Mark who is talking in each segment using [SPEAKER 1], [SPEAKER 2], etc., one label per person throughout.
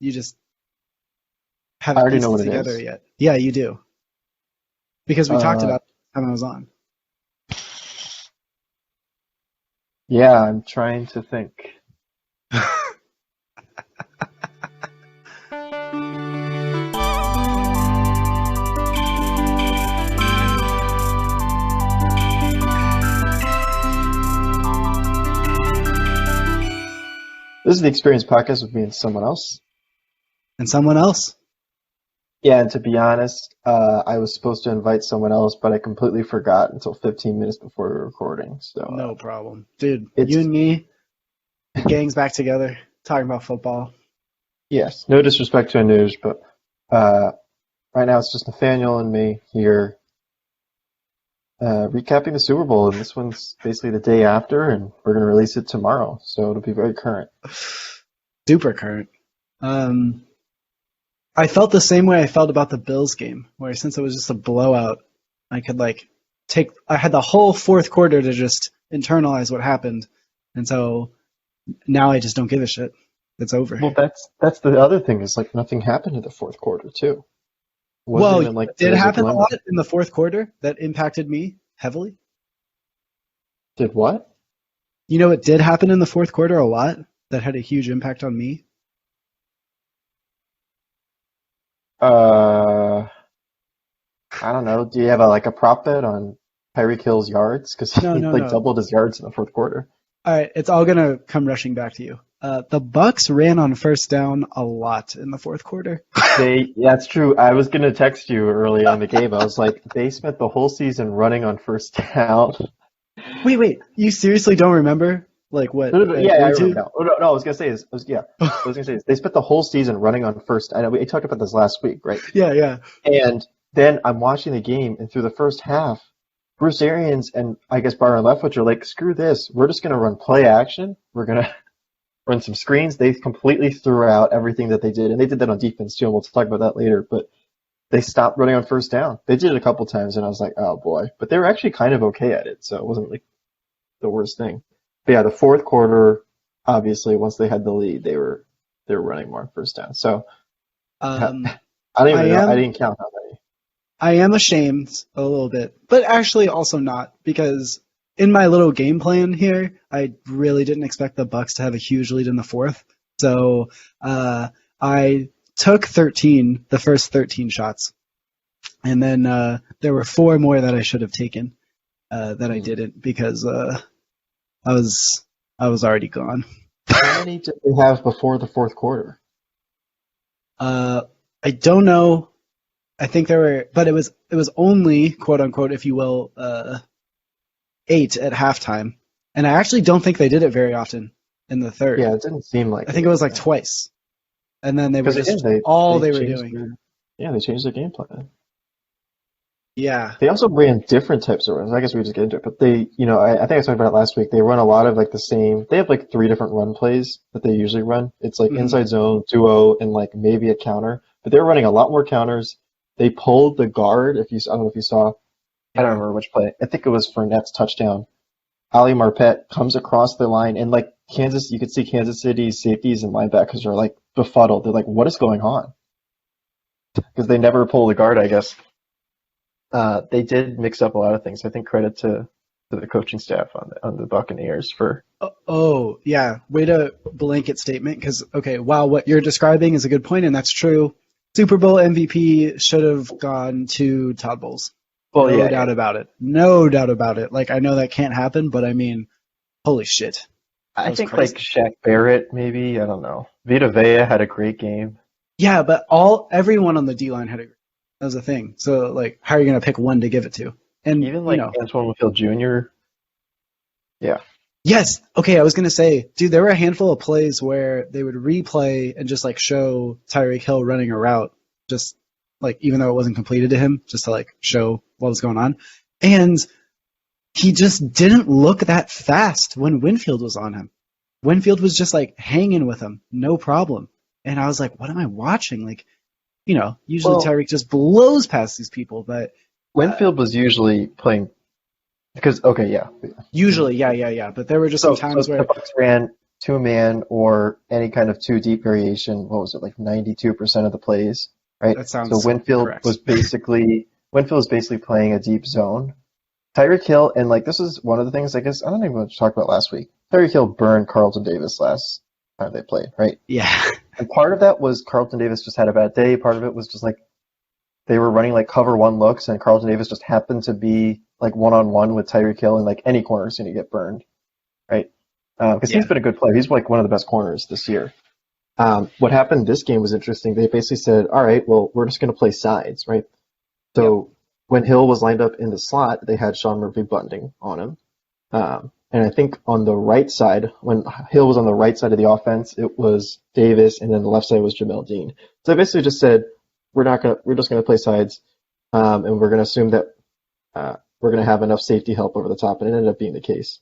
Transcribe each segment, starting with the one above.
[SPEAKER 1] You just
[SPEAKER 2] I
[SPEAKER 1] haven't
[SPEAKER 2] already know
[SPEAKER 1] pieced it
[SPEAKER 2] what it
[SPEAKER 1] together
[SPEAKER 2] is.
[SPEAKER 1] yet. Yeah, you do. Because we talked
[SPEAKER 2] Uh,
[SPEAKER 1] about it when I was on.
[SPEAKER 2] yeah, I'm trying to think. This is the Experience podcast with me and someone else.
[SPEAKER 1] And someone else.
[SPEAKER 2] Yeah, and to be honest, I was supposed to invite someone else, but I completely forgot until 15 minutes before we were recording. So
[SPEAKER 1] No problem. Dude, you
[SPEAKER 2] it's
[SPEAKER 1] and me, the gang's back together, talking about football.
[SPEAKER 2] yes, no disrespect to Anuj, but right now it's just Nathaniel and me here recapping the Super Bowl, and this one's basically the day after, and we're going to release it tomorrow, so it'll be very current.
[SPEAKER 1] Super current. I felt the same way I felt about the Bills game, where since it was just a blowout, I could I had the whole fourth quarter to just internalize what happened. And so now I just don't give a shit. It's over.
[SPEAKER 2] Well, that's the other thing is like nothing happened in the fourth quarter too. It wasn't
[SPEAKER 1] Well,
[SPEAKER 2] even like there
[SPEAKER 1] did
[SPEAKER 2] was a
[SPEAKER 1] happen a
[SPEAKER 2] glimmer.
[SPEAKER 1] lot in the fourth quarter that impacted me heavily.
[SPEAKER 2] Did what?
[SPEAKER 1] You know, it did happen in the fourth quarter a lot that had a huge impact on me.
[SPEAKER 2] Uh, I don't know. Do you have like a prop bet on Tyreek Hill's yards? Because
[SPEAKER 1] No,
[SPEAKER 2] he
[SPEAKER 1] no,
[SPEAKER 2] like
[SPEAKER 1] no.
[SPEAKER 2] doubled his yards in the fourth quarter.
[SPEAKER 1] All right, it's all gonna come rushing back to you. The Bucks ran on first down a lot in the fourth quarter.
[SPEAKER 2] That's true. I was gonna text you early on the game. I was like, they spent the whole season running on first down.
[SPEAKER 1] Wait, you seriously don't remember like what
[SPEAKER 2] No, no, no,
[SPEAKER 1] I
[SPEAKER 2] yeah, I
[SPEAKER 1] agreed
[SPEAKER 2] remember
[SPEAKER 1] to?
[SPEAKER 2] now. Oh, no, I was gonna say they spent the whole season running on first. I know we talked about this last week, right?
[SPEAKER 1] Yeah, yeah.
[SPEAKER 2] And then I'm watching the game, and through the first half, Bruce Arians and I guess Byron Leftwich are like, screw this. We're just gonna run play action. We're gonna run some screens. They completely threw out everything that they did, and they did that on defense too. And we'll talk about that later. But they stopped running on first down. They did it a couple times, and I was like, oh boy. But they were actually kind of okay at it, so it wasn't like the worst thing. But yeah, the fourth quarter, obviously, once they had the lead, they were running more on first down. So I
[SPEAKER 1] Um,
[SPEAKER 2] don't
[SPEAKER 1] I
[SPEAKER 2] even know. I
[SPEAKER 1] am
[SPEAKER 2] didn't count how many.
[SPEAKER 1] I am ashamed a little bit, but actually also not because in my little game plan here, I really didn't expect the Bucks to have a huge lead in the fourth. So I took the first 13 shots, and then there were four more that I should have taken that I didn't because I was I was already gone.
[SPEAKER 2] How many did they have before the fourth quarter?
[SPEAKER 1] I don't know. I think there were, but it was only quote unquote, if you will, 8 at halftime, and I actually don't think they did it very often in the third.
[SPEAKER 2] Yeah, it didn't seem like
[SPEAKER 1] I
[SPEAKER 2] it.
[SPEAKER 1] think it was like twice, and then they were
[SPEAKER 2] Because again,
[SPEAKER 1] just all they were
[SPEAKER 2] changed
[SPEAKER 1] doing.
[SPEAKER 2] they changed their game plan.
[SPEAKER 1] Yeah.
[SPEAKER 2] They also ran different types of runs. I guess we just get into it, but I think I talked about it last week. They run a lot of like the same. They have like 3 different run plays that they usually run. It's like
[SPEAKER 1] Mhm.
[SPEAKER 2] inside zone, duo, and like maybe a counter. But they're running a lot more counters. They pulled the guard. I don't know if you saw. I don't
[SPEAKER 1] Yeah.
[SPEAKER 2] remember which play. I think it was Fournette's touchdown. Ali Marpet comes across the line, and like you could see Kansas City's safeties and linebackers are like befuddled. They're like, "What is going on?" Because they never pull the guard, I guess. They did mix up a lot of things. I think credit to the coaching staff on the Buccaneers for.
[SPEAKER 1] Oh, yeah. Way to blanket statement. Because okay, wow, what you're describing is a good point, and that's true. Super Bowl MVP should have gone to Todd Bowles.
[SPEAKER 2] Well,
[SPEAKER 1] No
[SPEAKER 2] yeah,
[SPEAKER 1] doubt about it. No doubt about it. Like I know that can't happen, but I mean, holy shit, that
[SPEAKER 2] I
[SPEAKER 1] was
[SPEAKER 2] think
[SPEAKER 1] crazy.
[SPEAKER 2] like Shaq Barrett, maybe. I don't know. Vita Vea had a great game.
[SPEAKER 1] Yeah, but everyone on the D line had a that was the thing. So like, how are you gonna pick one to give it to? And
[SPEAKER 2] Even like Antoine Winfield Jr. Yeah.
[SPEAKER 1] yes, okay. I was gonna say, dude, there were a handful of plays where they would replay and just like show Tyreek Hill running a route, just like even though it wasn't completed to him, just to like show what was going on, and he just didn't look that fast when Winfield was on him. Winfield was just like hanging with him, no problem. And I was like, what am I watching? Like, usually
[SPEAKER 2] Well,
[SPEAKER 1] Tyreek just blows past these people, but
[SPEAKER 2] Winfield was usually playing because okay, yeah.
[SPEAKER 1] usually, yeah. But there were just some
[SPEAKER 2] So
[SPEAKER 1] times
[SPEAKER 2] the
[SPEAKER 1] where,
[SPEAKER 2] Bucks ran two-man or any kind of two-deep variation. What was it, like 92% of the plays, right?
[SPEAKER 1] That
[SPEAKER 2] So
[SPEAKER 1] sounds
[SPEAKER 2] Winfield
[SPEAKER 1] correct.
[SPEAKER 2] was basically playing a deep zone. Tyreek Hill, and like this is one of the things I guess I don't even want to talk about last week. Tyreek Hill burned Carlton Davis last time they played, right?
[SPEAKER 1] Yeah.
[SPEAKER 2] And part of that was Carlton Davis just had a bad day. Part of it was just like they were running like cover one looks, and Carlton Davis just happened to be like one-on-one with Tyreek Hill, and like any corner is going to get burned, right? Because
[SPEAKER 1] Yeah.
[SPEAKER 2] he's been a good player. He's like one of the best corners this year. What happened this game was interesting. They basically said, all right, well, we're just going to play sides, right? So when Hill was lined up in the slot, they had Sean Murphy Bunting on him. And I think on the right side, when Hill was on the right side of the offense, it was Davis, and then the left side was Jamel Dean. So they basically just said, we're just gonna play sides, and we're gonna assume that we're gonna have enough safety help over the top, and it ended up being the case.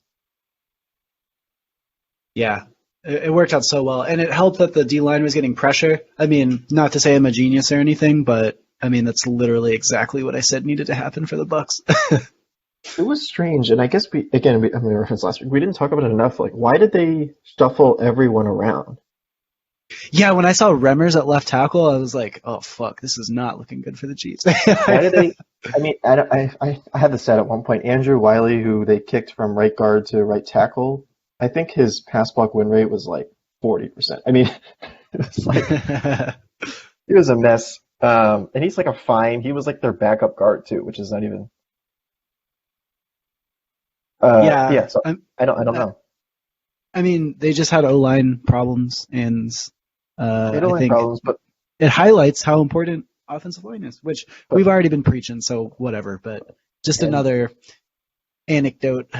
[SPEAKER 1] Yeah. It worked out so well. And it helped that the D line was getting pressure. I mean, not to say I'm a genius or anything, but I mean, that's literally exactly what I said needed to happen for the Bucks.
[SPEAKER 2] It was strange, and I guess we referenced last week. We didn't talk about it enough. Like, why did they shuffle everyone around?
[SPEAKER 1] Yeah, when I saw Remmers at left tackle, I was like, oh, fuck, this is not looking good for the Chiefs.
[SPEAKER 2] Why did they? I mean, I had this set at one point. Andrew Wiley, who they kicked from right guard to right tackle, I think his pass block win rate was like 40%. I mean, it was like he was a mess. And he's like he was like their backup guard too, which is not even.
[SPEAKER 1] Yeah,
[SPEAKER 2] So I don't know.
[SPEAKER 1] I mean, they just had O-line problems, and
[SPEAKER 2] They
[SPEAKER 1] I
[SPEAKER 2] don't like
[SPEAKER 1] think
[SPEAKER 2] problems, but
[SPEAKER 1] it highlights how important offensive line is, which we've already been preaching, so whatever. But just
[SPEAKER 2] and
[SPEAKER 1] another anecdote.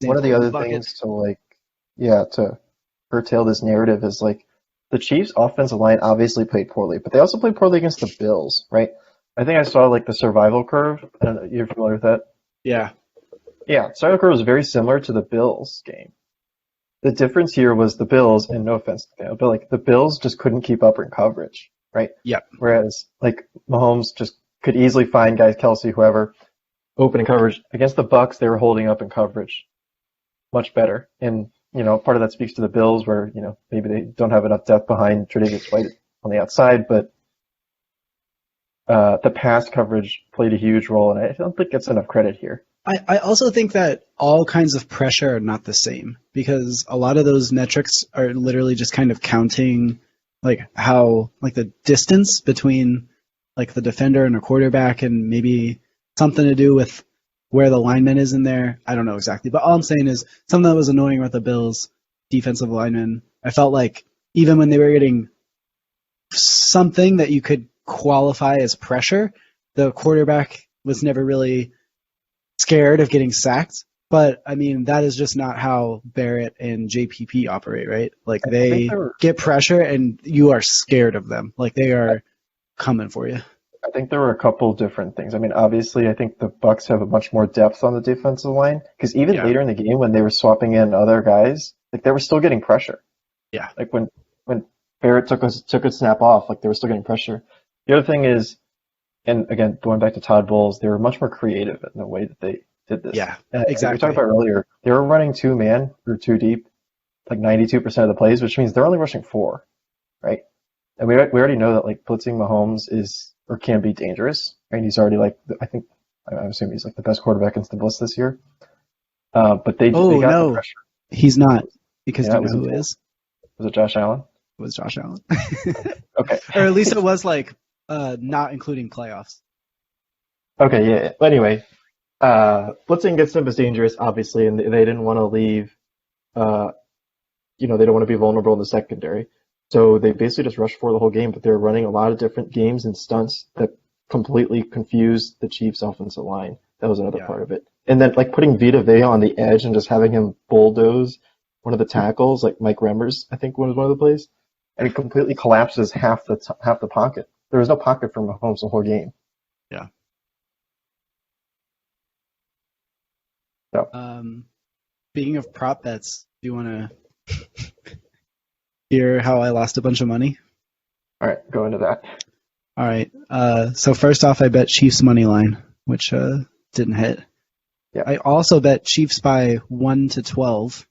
[SPEAKER 2] one of the
[SPEAKER 1] example
[SPEAKER 2] other
[SPEAKER 1] the bucket.
[SPEAKER 2] things to curtail this narrative is like the Chiefs' offensive line obviously played poorly, but they also played poorly against the Bills, right? I think I saw like the survival curve. I don't know, you're familiar with that?
[SPEAKER 1] Yeah,
[SPEAKER 2] Yeah, survival curve was very similar to the Bills game. The difference here was the Bills, and no offense, but like the Bills just couldn't keep up in coverage, right?
[SPEAKER 1] yeah,
[SPEAKER 2] Whereas like Mahomes just could easily find guys, Kelsey, whoever, open in coverage. Against the Bucks, they were holding up in coverage much better. And, part of that speaks to the Bills where, maybe they don't have enough depth behind Tre'Davious White on the outside, but the pass coverage played a huge role, and I don't think it's enough credit here.
[SPEAKER 1] I also think that all kinds of pressure are not the same, because a lot of those metrics are literally just kind of counting like how like the distance between like the defender and a quarterback, and maybe something to do with where the lineman is in there. I don't know exactly, but all I'm saying is something that was annoying with the Bills defensive linemen. I felt like even when they were getting something that you could qualify as pressure, the quarterback was never really scared of getting sacked. But I mean, that is just not how Barrett and JPP operate, right? Like they get pressure and you are scared of them. Like they are coming for you.
[SPEAKER 2] I think there were a couple different things. I mean, obviously, I think the Bucks have a much more depth on the defensive line, because even later in the game when they were swapping in other guys, like they were still getting pressure.
[SPEAKER 1] Yeah.
[SPEAKER 2] Like when Barrett took a snap off, like they were still getting pressure. The other thing is, and again, going back to Todd Bowles, they were much more creative in the way that they did this.
[SPEAKER 1] Yeah,
[SPEAKER 2] exactly. We talked about earlier, they were running two-man or two deep, like 92% of the plays, which means they're only rushing four, right? And we already know that like blitzing Mahomes is or can be dangerous, right? He's already like I'm assuming he's like the best quarterback in the blitz this year. But they got the pressure.
[SPEAKER 1] He's not, because do you know who it is?
[SPEAKER 2] Was it Josh Allen?
[SPEAKER 1] It was Josh Allen.
[SPEAKER 2] Okay.
[SPEAKER 1] Or at least it was like not including playoffs.
[SPEAKER 2] Okay, yeah. But anyway, blitzing against them is dangerous, obviously, and they didn't want to leave. They don't want to be vulnerable in the secondary, so they basically just rushed for the whole game. But they're running a lot of different games and stunts that completely confused the Chiefs' offensive line. That was another part of it. And then like putting Vita Vea on the edge and just having him bulldoze one of the tackles, like Mike Remmers, I think was one of the plays, and it completely collapses half the pocket. There was no pocket for Mahomes the whole game.
[SPEAKER 1] Yeah.
[SPEAKER 2] So.
[SPEAKER 1] Speaking of prop bets, do you want to hear how I lost a bunch of money?
[SPEAKER 2] All right, go into that.
[SPEAKER 1] All right. So first off, I bet Chiefs money line, which didn't hit.
[SPEAKER 2] Yeah.
[SPEAKER 1] I also bet Chiefs by 1 to 12.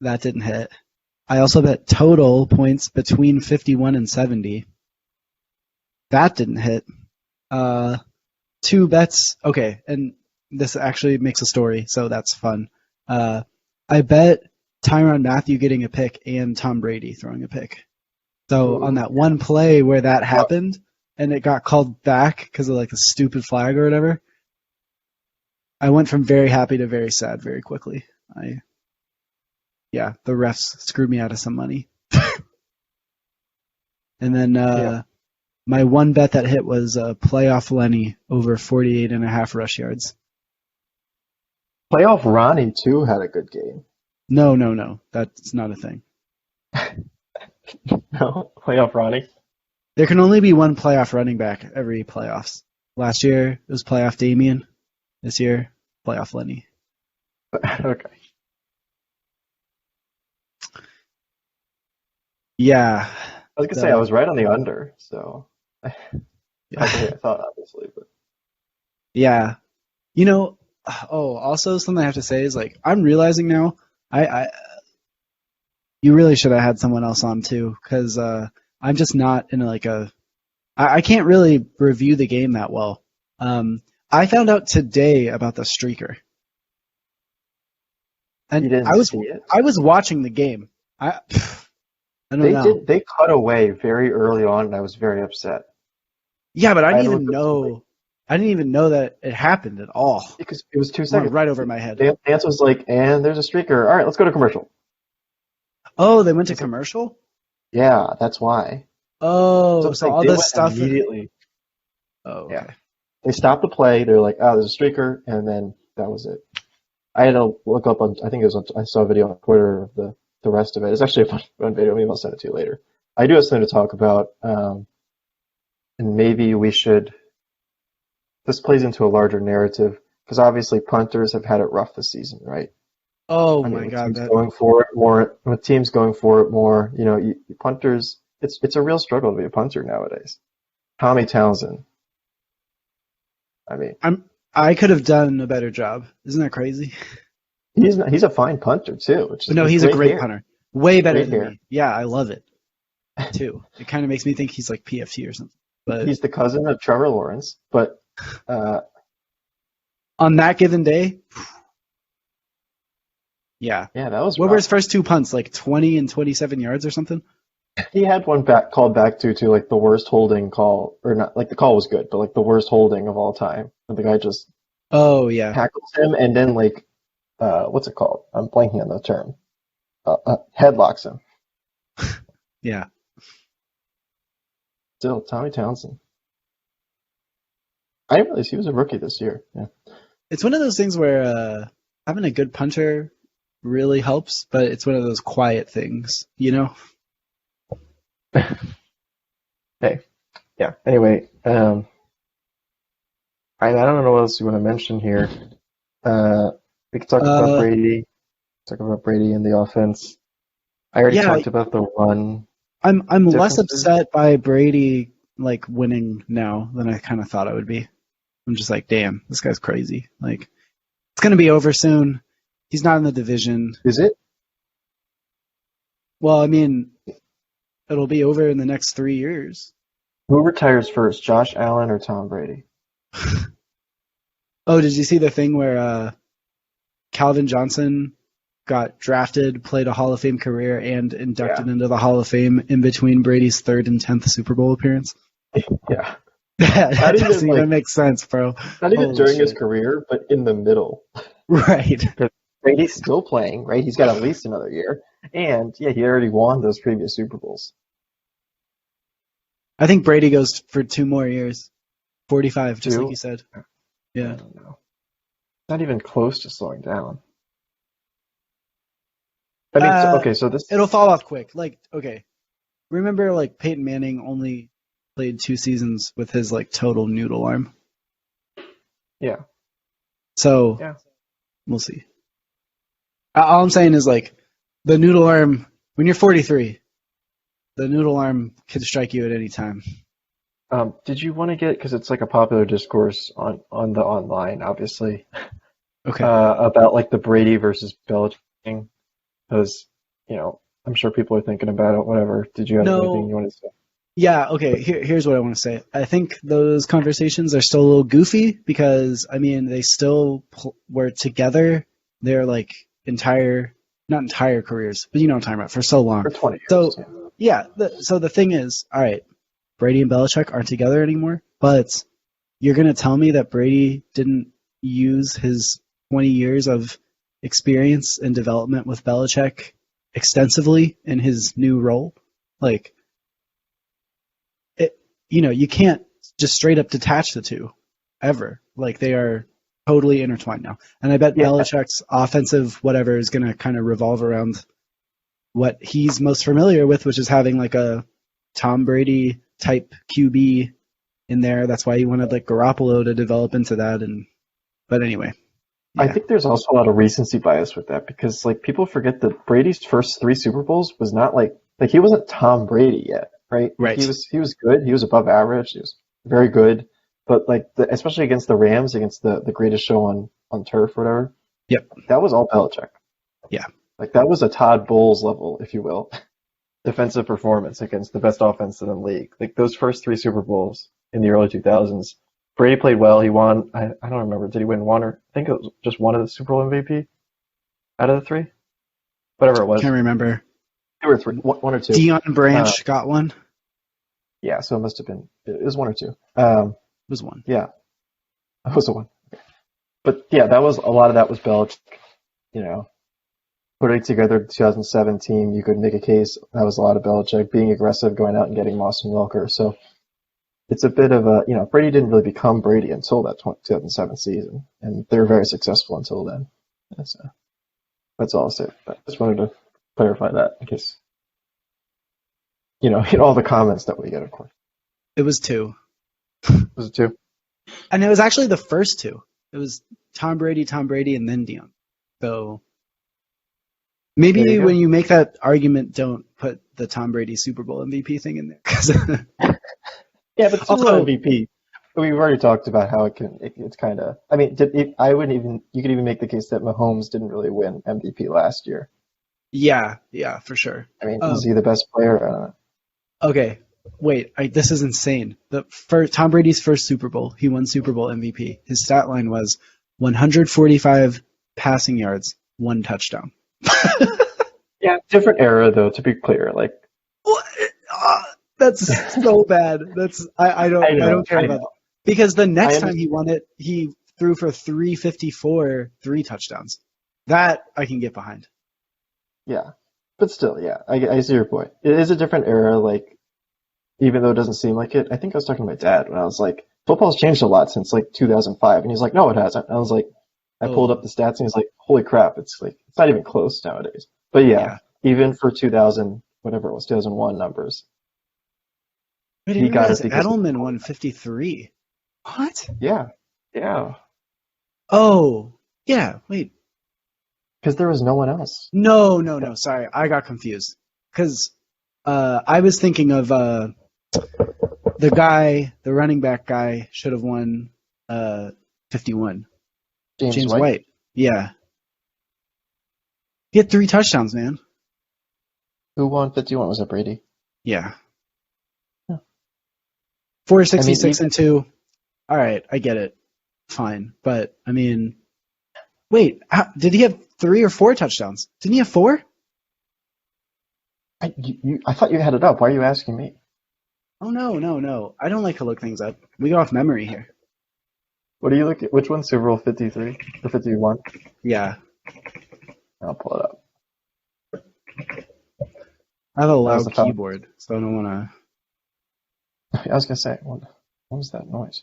[SPEAKER 1] That didn't hit. I also bet total points between 51 and 70. That didn't hit. Two bets. Okay, and this actually makes a story, so that's fun. I bet Tyrann Mathieu getting a pick and Tom Brady throwing a pick. So on that one play where that happened and it got called back because of like the stupid flag or whatever, I went from very happy to very sad very quickly. The refs screwed me out of some money. And then my one bet that hit was playoff Lenny over 48.5 rush yards.
[SPEAKER 2] Playoff Ronnie, too, had a good game.
[SPEAKER 1] No. That's not a thing.
[SPEAKER 2] No? Playoff Ronnie?
[SPEAKER 1] There can only be one playoff running back every playoffs. Last year, it was playoff Damien. This year, playoff Lenny.
[SPEAKER 2] Okay.
[SPEAKER 1] Yeah.
[SPEAKER 2] I was going to say, I was right on the under, so I thought, obviously. But
[SPEAKER 1] Yeah. Also something I have to say is, like, I'm realizing now, you really should have had someone else on too, because I'm just not in I can't really review the game that well. I found out today about the streaker. And
[SPEAKER 2] you didn't see it?
[SPEAKER 1] I was watching the game. I don't know.
[SPEAKER 2] They cut away very early on, and I was very upset.
[SPEAKER 1] Yeah, but I didn't even know that it happened at all.
[SPEAKER 2] Because it was 2 seconds.
[SPEAKER 1] Right over my head.
[SPEAKER 2] Dance was like, and there's a streaker. All right, let's go to commercial.
[SPEAKER 1] Oh, they went to commercial?
[SPEAKER 2] Yeah, that's why.
[SPEAKER 1] Oh, so all this stuff
[SPEAKER 2] immediately.
[SPEAKER 1] Oh, okay.
[SPEAKER 2] Yeah. They stopped the play. They're like, oh, there's a streaker, and then that was it. I had to look up on, I think it was, I saw a video on Twitter of the rest of it. It's actually a fun video. Maybe I'll send it to you later. I do have something to talk about, and maybe we should. This plays into a larger narrative because obviously punters have had it rough this season, right?
[SPEAKER 1] Oh my God!
[SPEAKER 2] Going for it more, with teams going for it more, punters. It's a real struggle to be a punter nowadays. Tommy Townsend. I mean,
[SPEAKER 1] I could have done a better job. Isn't that crazy?
[SPEAKER 2] He's a fine punter too.
[SPEAKER 1] No, he's a great punter. Way better than me. Yeah, I love it too. It kind of makes me think he's like PFT or something. But
[SPEAKER 2] he's the cousin of Trevor Lawrence. But
[SPEAKER 1] on that given day, yeah,
[SPEAKER 2] that was.
[SPEAKER 1] What were his first two punts? Like 20 and 27 yards or something.
[SPEAKER 2] He had one called back to like the worst holding call, or not. Like the call was good, but like the worst holding of all time. And the guy just tackles him and then like what's it called? I'm blanking on the term. Headlocks him.
[SPEAKER 1] Yeah.
[SPEAKER 2] Still, Tommy Townsend. I didn't realize he was a rookie this year. Yeah.
[SPEAKER 1] It's one of those things where having a good punter really helps, but it's one of those quiet things,
[SPEAKER 2] Hey. Yeah. Anyway, I don't know what else you want to mention here. We could talk about Brady. Talk about Brady and the offense. I already talked about the run.
[SPEAKER 1] I'm less upset by Brady like winning now than I kind of thought I would be. I'm just like, damn, this guy's crazy. Like, it's gonna be over soon. He's not in the division.
[SPEAKER 2] Is it?
[SPEAKER 1] Well, I mean, it'll be over in the next 3 years.
[SPEAKER 2] Who retires first, Josh Allen or Tom Brady?
[SPEAKER 1] Oh, did you see the thing where Calvin Johnson got drafted, played a Hall of Fame career, and inducted into the Hall of Fame in between Brady's 3rd and 10th Super Bowl appearance?
[SPEAKER 2] Yeah.
[SPEAKER 1] That doesn't even make sense, bro.
[SPEAKER 2] Not even during his career, but in the middle.
[SPEAKER 1] Right.
[SPEAKER 2] Brady's still playing, right? He's got at least another year. And, he already won those previous Super Bowls.
[SPEAKER 1] I think Brady goes for 2 more years. 45, just like you said. Yeah.
[SPEAKER 2] I don't know. Not even close to slowing down. I mean, so this...
[SPEAKER 1] It'll fall off quick. Like, okay. Remember, like, Peyton Manning only played 2 seasons with his, like, total noodle arm?
[SPEAKER 2] Yeah.
[SPEAKER 1] So, we'll see. All I'm saying is, like, the noodle arm, when you're 43, the noodle arm can strike you at any time.
[SPEAKER 2] Did you want to get, because it's like a popular discourse on the online, obviously,
[SPEAKER 1] okay,
[SPEAKER 2] about like the Brady versus Belichick thing. Because, I'm sure people are thinking about it, whatever. Did you have anything
[SPEAKER 1] No,
[SPEAKER 2] you wanted to say?
[SPEAKER 1] yeah, okay, here's what I want to say. I think those conversations are still a little goofy because, I mean, they still were together their like not entire careers, but you know what I'm talking about, for so long.
[SPEAKER 2] For 20 years,
[SPEAKER 1] So,
[SPEAKER 2] yeah.
[SPEAKER 1] yeah, so the thing is, all right, Brady and Belichick aren't together anymore, but you're going to tell me that Brady didn't use his 20 years of experience and development with Belichick extensively in his new role? Like, it, you can't just straight up detach the two ever. Like, they are totally intertwined now. And I bet
[SPEAKER 2] Yeah,
[SPEAKER 1] Belichick's offensive whatever is going to kind of revolve around what he's most familiar with, which is having like a Tom Brady type QB in there. That's why he wanted like Garoppolo to develop into that. But anyway,
[SPEAKER 2] I
[SPEAKER 1] yeah,
[SPEAKER 2] think there's also a lot of recency bias with that because like people forget that Brady's first three Super Bowls was not like he wasn't Tom Brady yet, right? Like he
[SPEAKER 1] right.
[SPEAKER 2] was he was good, he was above average, he was very good, but like especially against the Rams, against the greatest show on turf, or whatever,
[SPEAKER 1] Yep.
[SPEAKER 2] that was all Belichick.
[SPEAKER 1] Yeah.
[SPEAKER 2] Like that was a Todd Bowles level, if you will, defensive performance against the best offense in the league. Like those first three Super Bowls in the early 2000s, Brady played well. He won. I don't remember. Did he win one or I think it was just one of the Super Bowl MVP out of the three? Whatever it was.
[SPEAKER 1] Can't remember.
[SPEAKER 2] Two or three. One or two.
[SPEAKER 1] Dion Branch got one.
[SPEAKER 2] Yeah, so it must have been, it was one or two.
[SPEAKER 1] It was one.
[SPEAKER 2] Yeah, that was the one. But yeah, a lot of that was Belichick, you know, putting together the 2007 team. You could make a case that was a lot of Belichick being aggressive, going out and getting Moss and Welker. So it's a bit of a, Brady didn't really become Brady until that 2007 season, and they were very successful until then. So that's all I'll say. But I just wanted to clarify that in case, in all the comments that we get, of course.
[SPEAKER 1] It was two.
[SPEAKER 2] Was it two?
[SPEAKER 1] And it was actually the first two. It was Tom Brady, and then Dion. So
[SPEAKER 2] There you
[SPEAKER 1] maybe
[SPEAKER 2] go.
[SPEAKER 1] when you make that argument, don't put the Tom Brady Super Bowl MVP thing in there. 'Cause
[SPEAKER 2] Yeah, but Super Bowl
[SPEAKER 1] also,
[SPEAKER 2] MVP. We've already talked about how it's kind of. I mean, you could even make the case that Mahomes didn't really win MVP last year.
[SPEAKER 1] yeah, for sure.
[SPEAKER 2] I mean, is he the best player?
[SPEAKER 1] Okay, wait, this is insane. Tom Brady's first Super Bowl, he won Super Bowl MVP. His stat line was 145 passing yards, one touchdown.
[SPEAKER 2] Yeah, different era though. To be clear, like
[SPEAKER 1] What? That's so bad. I don't care
[SPEAKER 2] I
[SPEAKER 1] about
[SPEAKER 2] know.
[SPEAKER 1] that. Because the next
[SPEAKER 2] I
[SPEAKER 1] time he won it, he threw for 354, three touchdowns. That I can get behind.
[SPEAKER 2] Yeah, but still, yeah, I see your point. It is a different era. Like, even though it doesn't seem like it, I think I was talking to my dad when I was like, football's changed a lot since like 2005, and he's like, no, it hasn't. And I was like, I pulled
[SPEAKER 1] Oh,
[SPEAKER 2] up the stats, and he's like, holy crap, it's not even close nowadays. But yeah,
[SPEAKER 1] yeah.
[SPEAKER 2] even for 2000, whatever it was, 2001 numbers,
[SPEAKER 1] I
[SPEAKER 2] he
[SPEAKER 1] didn't
[SPEAKER 2] got
[SPEAKER 1] realize
[SPEAKER 2] it because
[SPEAKER 1] Edelman won 53. What?
[SPEAKER 2] yeah, yeah,
[SPEAKER 1] Oh, yeah. Wait.
[SPEAKER 2] because there was no one else.
[SPEAKER 1] No. Sorry, I got confused. Because I was thinking of the running back guy should have won 51.
[SPEAKER 2] James
[SPEAKER 1] James
[SPEAKER 2] White.
[SPEAKER 1] White. Yeah. He had three touchdowns, man.
[SPEAKER 2] Who won 51? Was it Brady?
[SPEAKER 1] Yeah.
[SPEAKER 2] Yeah.
[SPEAKER 1] 466
[SPEAKER 2] even
[SPEAKER 1] and 2. All right, I get it. Fine. But, I mean, wait, did he have 3 or 4 touchdowns? Didn't he have 4?
[SPEAKER 2] I thought you had it up. Why are you asking me?
[SPEAKER 1] Oh, no. I don't like to look things up. We go off memory here.
[SPEAKER 2] What are you looking? Which one? Super Bowl 53 or 51?
[SPEAKER 1] Yeah.
[SPEAKER 2] I'll pull it up.
[SPEAKER 1] I have a
[SPEAKER 2] That was
[SPEAKER 1] loud
[SPEAKER 2] the foul.
[SPEAKER 1] keyboard, so I don't want to.
[SPEAKER 2] I was gonna say, what was that noise?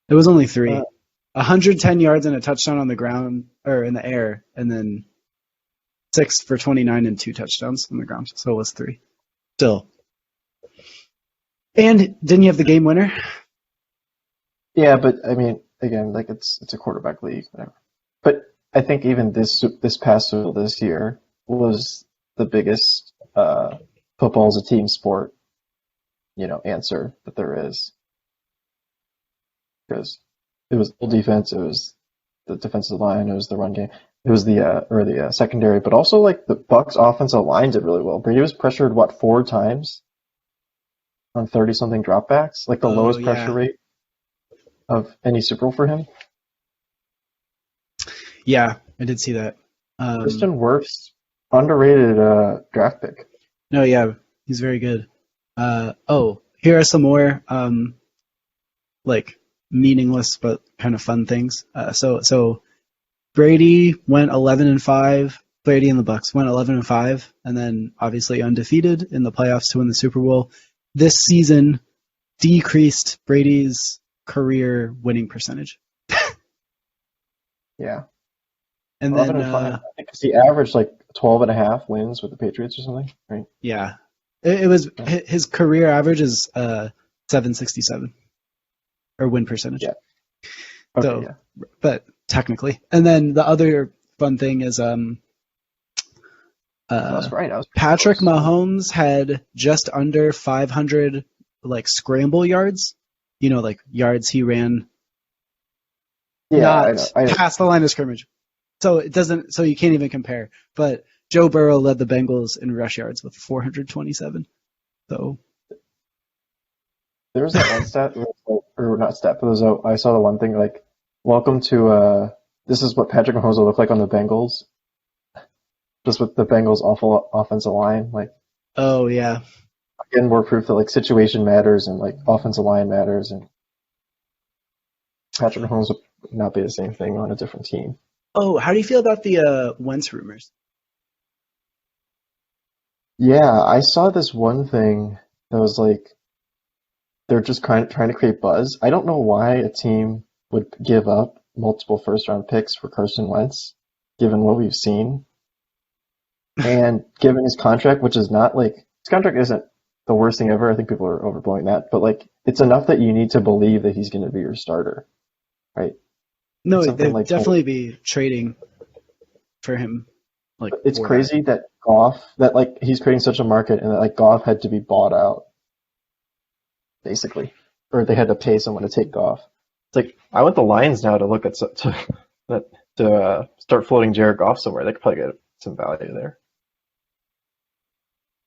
[SPEAKER 1] It was only 3.
[SPEAKER 2] Uh,
[SPEAKER 1] 110 yards and a touchdown on the ground, or in the air, and then 6 for 29 and 2 touchdowns on the ground. So it was 3. Still. And didn't you have the game winner?
[SPEAKER 2] Yeah, but I mean, again, like it's a quarterback league, whatever. But I think even this past Super Bowl this year was the biggest football is a team sport, answer that there is, because it was full defense, it was the defensive line, it was the run game. it was the secondary, but also like the Bucks offensive line did really well. Brady was pressured what 4 times on 30 something dropbacks, like the
[SPEAKER 1] Oh
[SPEAKER 2] lowest pressure
[SPEAKER 1] yeah,
[SPEAKER 2] rate of any Super Bowl for him.
[SPEAKER 1] yeah, I did see that.
[SPEAKER 2] Kristen Wirfs, underrated draft pick.
[SPEAKER 1] No, yeah, he's very good. Oh, here are some more like meaningless but kind of fun things. So Brady went 11-5. Brady and the Bucks went 11-5, and then obviously undefeated in the playoffs to win the Super Bowl. This season decreased Brady's career winning percentage,
[SPEAKER 2] Yeah,
[SPEAKER 1] and
[SPEAKER 2] 11-5.
[SPEAKER 1] then
[SPEAKER 2] I think he averaged like 12.5 wins with the Patriots or something, right?
[SPEAKER 1] yeah, it was
[SPEAKER 2] Yeah.
[SPEAKER 1] his career average is 767 or win percentage.
[SPEAKER 2] Yeah. Okay.
[SPEAKER 1] So,
[SPEAKER 2] Yeah.
[SPEAKER 1] but technically, and then the other fun thing is
[SPEAKER 2] I was right. I was pretty
[SPEAKER 1] Patrick
[SPEAKER 2] close.
[SPEAKER 1] Mahomes had just under 500 like scramble yards, like yards he ran
[SPEAKER 2] Yeah, I know.
[SPEAKER 1] not past the line of scrimmage. So it doesn't. So you can't even compare. But Joe Burrow led the Bengals in rush yards with 427. So
[SPEAKER 2] There was that one stat, or not stat, but I saw the one thing like, welcome to this is what Patrick Mahomes will look like on the Bengals, just with the Bengals' awful offensive line. Like,
[SPEAKER 1] oh yeah.
[SPEAKER 2] again, more proof that like situation matters and like offensive line matters, and Patrick Mahomes would not be the same thing on a different team.
[SPEAKER 1] Oh, how do you feel about the Wentz rumors?
[SPEAKER 2] Yeah, I saw this one thing that was like they're just trying to create buzz. I don't know why a team would give up multiple first round picks for Carson Wentz, given what we've seen. And given his contract, which is not like his contract isn't the worst thing ever. I think people are overblowing that, but like it's enough that you need to believe that he's going to be your starter, right?
[SPEAKER 1] No,
[SPEAKER 2] It's something
[SPEAKER 1] they'd
[SPEAKER 2] like
[SPEAKER 1] definitely be trading for him, like
[SPEAKER 2] it's
[SPEAKER 1] for that.
[SPEAKER 2] crazy that like he's creating such a market and that like Goff had to be bought out basically, or they had to pay someone to take Goff. It's like I want the Lions now to look at to start floating Jared Goff somewhere. They could probably get some value there.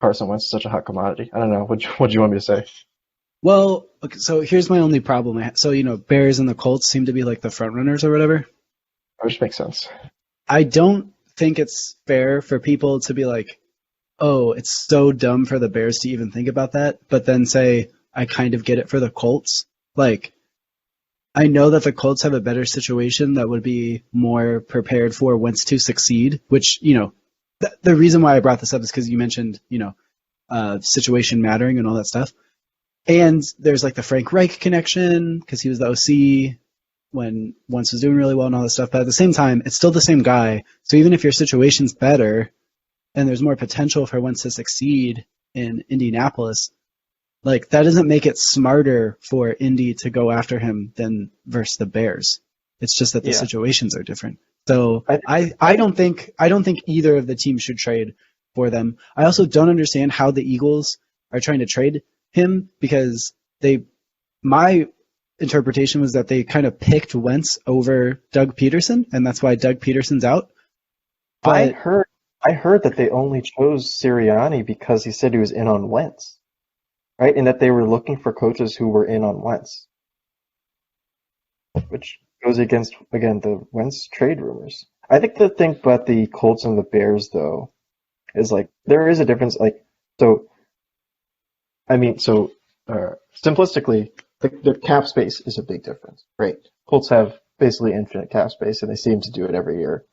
[SPEAKER 2] Carson Wentz is such a hot commodity. I don't know. What do you want me to say?
[SPEAKER 1] Well, okay, so here's my only problem. So Bears and the Colts seem to be like the front runners or whatever.
[SPEAKER 2] Which makes sense.
[SPEAKER 1] I don't think it's fair for people to be like, oh, it's so dumb for the Bears to even think about that, but then say, I kind of get it for the Colts. Like, I know that the Colts have a better situation that would be more prepared for Wentz to succeed, which, the reason why I brought this up is because you mentioned, situation mattering and all that stuff. And there's like the Frank Reich connection because he was the OC when Wentz was doing really well and all that stuff. But at the same time, it's still the same guy. So even if your situation's better and there's more potential for Wentz to succeed in Indianapolis, like that doesn't make it smarter for Indy to go after him than versus the Bears. It's just that the
[SPEAKER 2] Yeah.
[SPEAKER 1] situations are different. So
[SPEAKER 2] I
[SPEAKER 1] I don't think either of the teams should trade for them. I also don't understand how the Eagles are trying to trade him because my interpretation was that they kind of picked Wentz over Doug Peterson, and that's why Doug Peterson's out.
[SPEAKER 2] I
[SPEAKER 1] But
[SPEAKER 2] heard that they only chose Sirianni because he said he was in on Wentz, right? And that they were looking for coaches who were in on Wentz, which goes against again the Wentz trade rumors. I think the thing about the Colts and the Bears though is like there is a difference. Like so, I mean, simplistically, the cap space is a big difference, right? Colts have basically infinite cap space, and they seem to do it every year.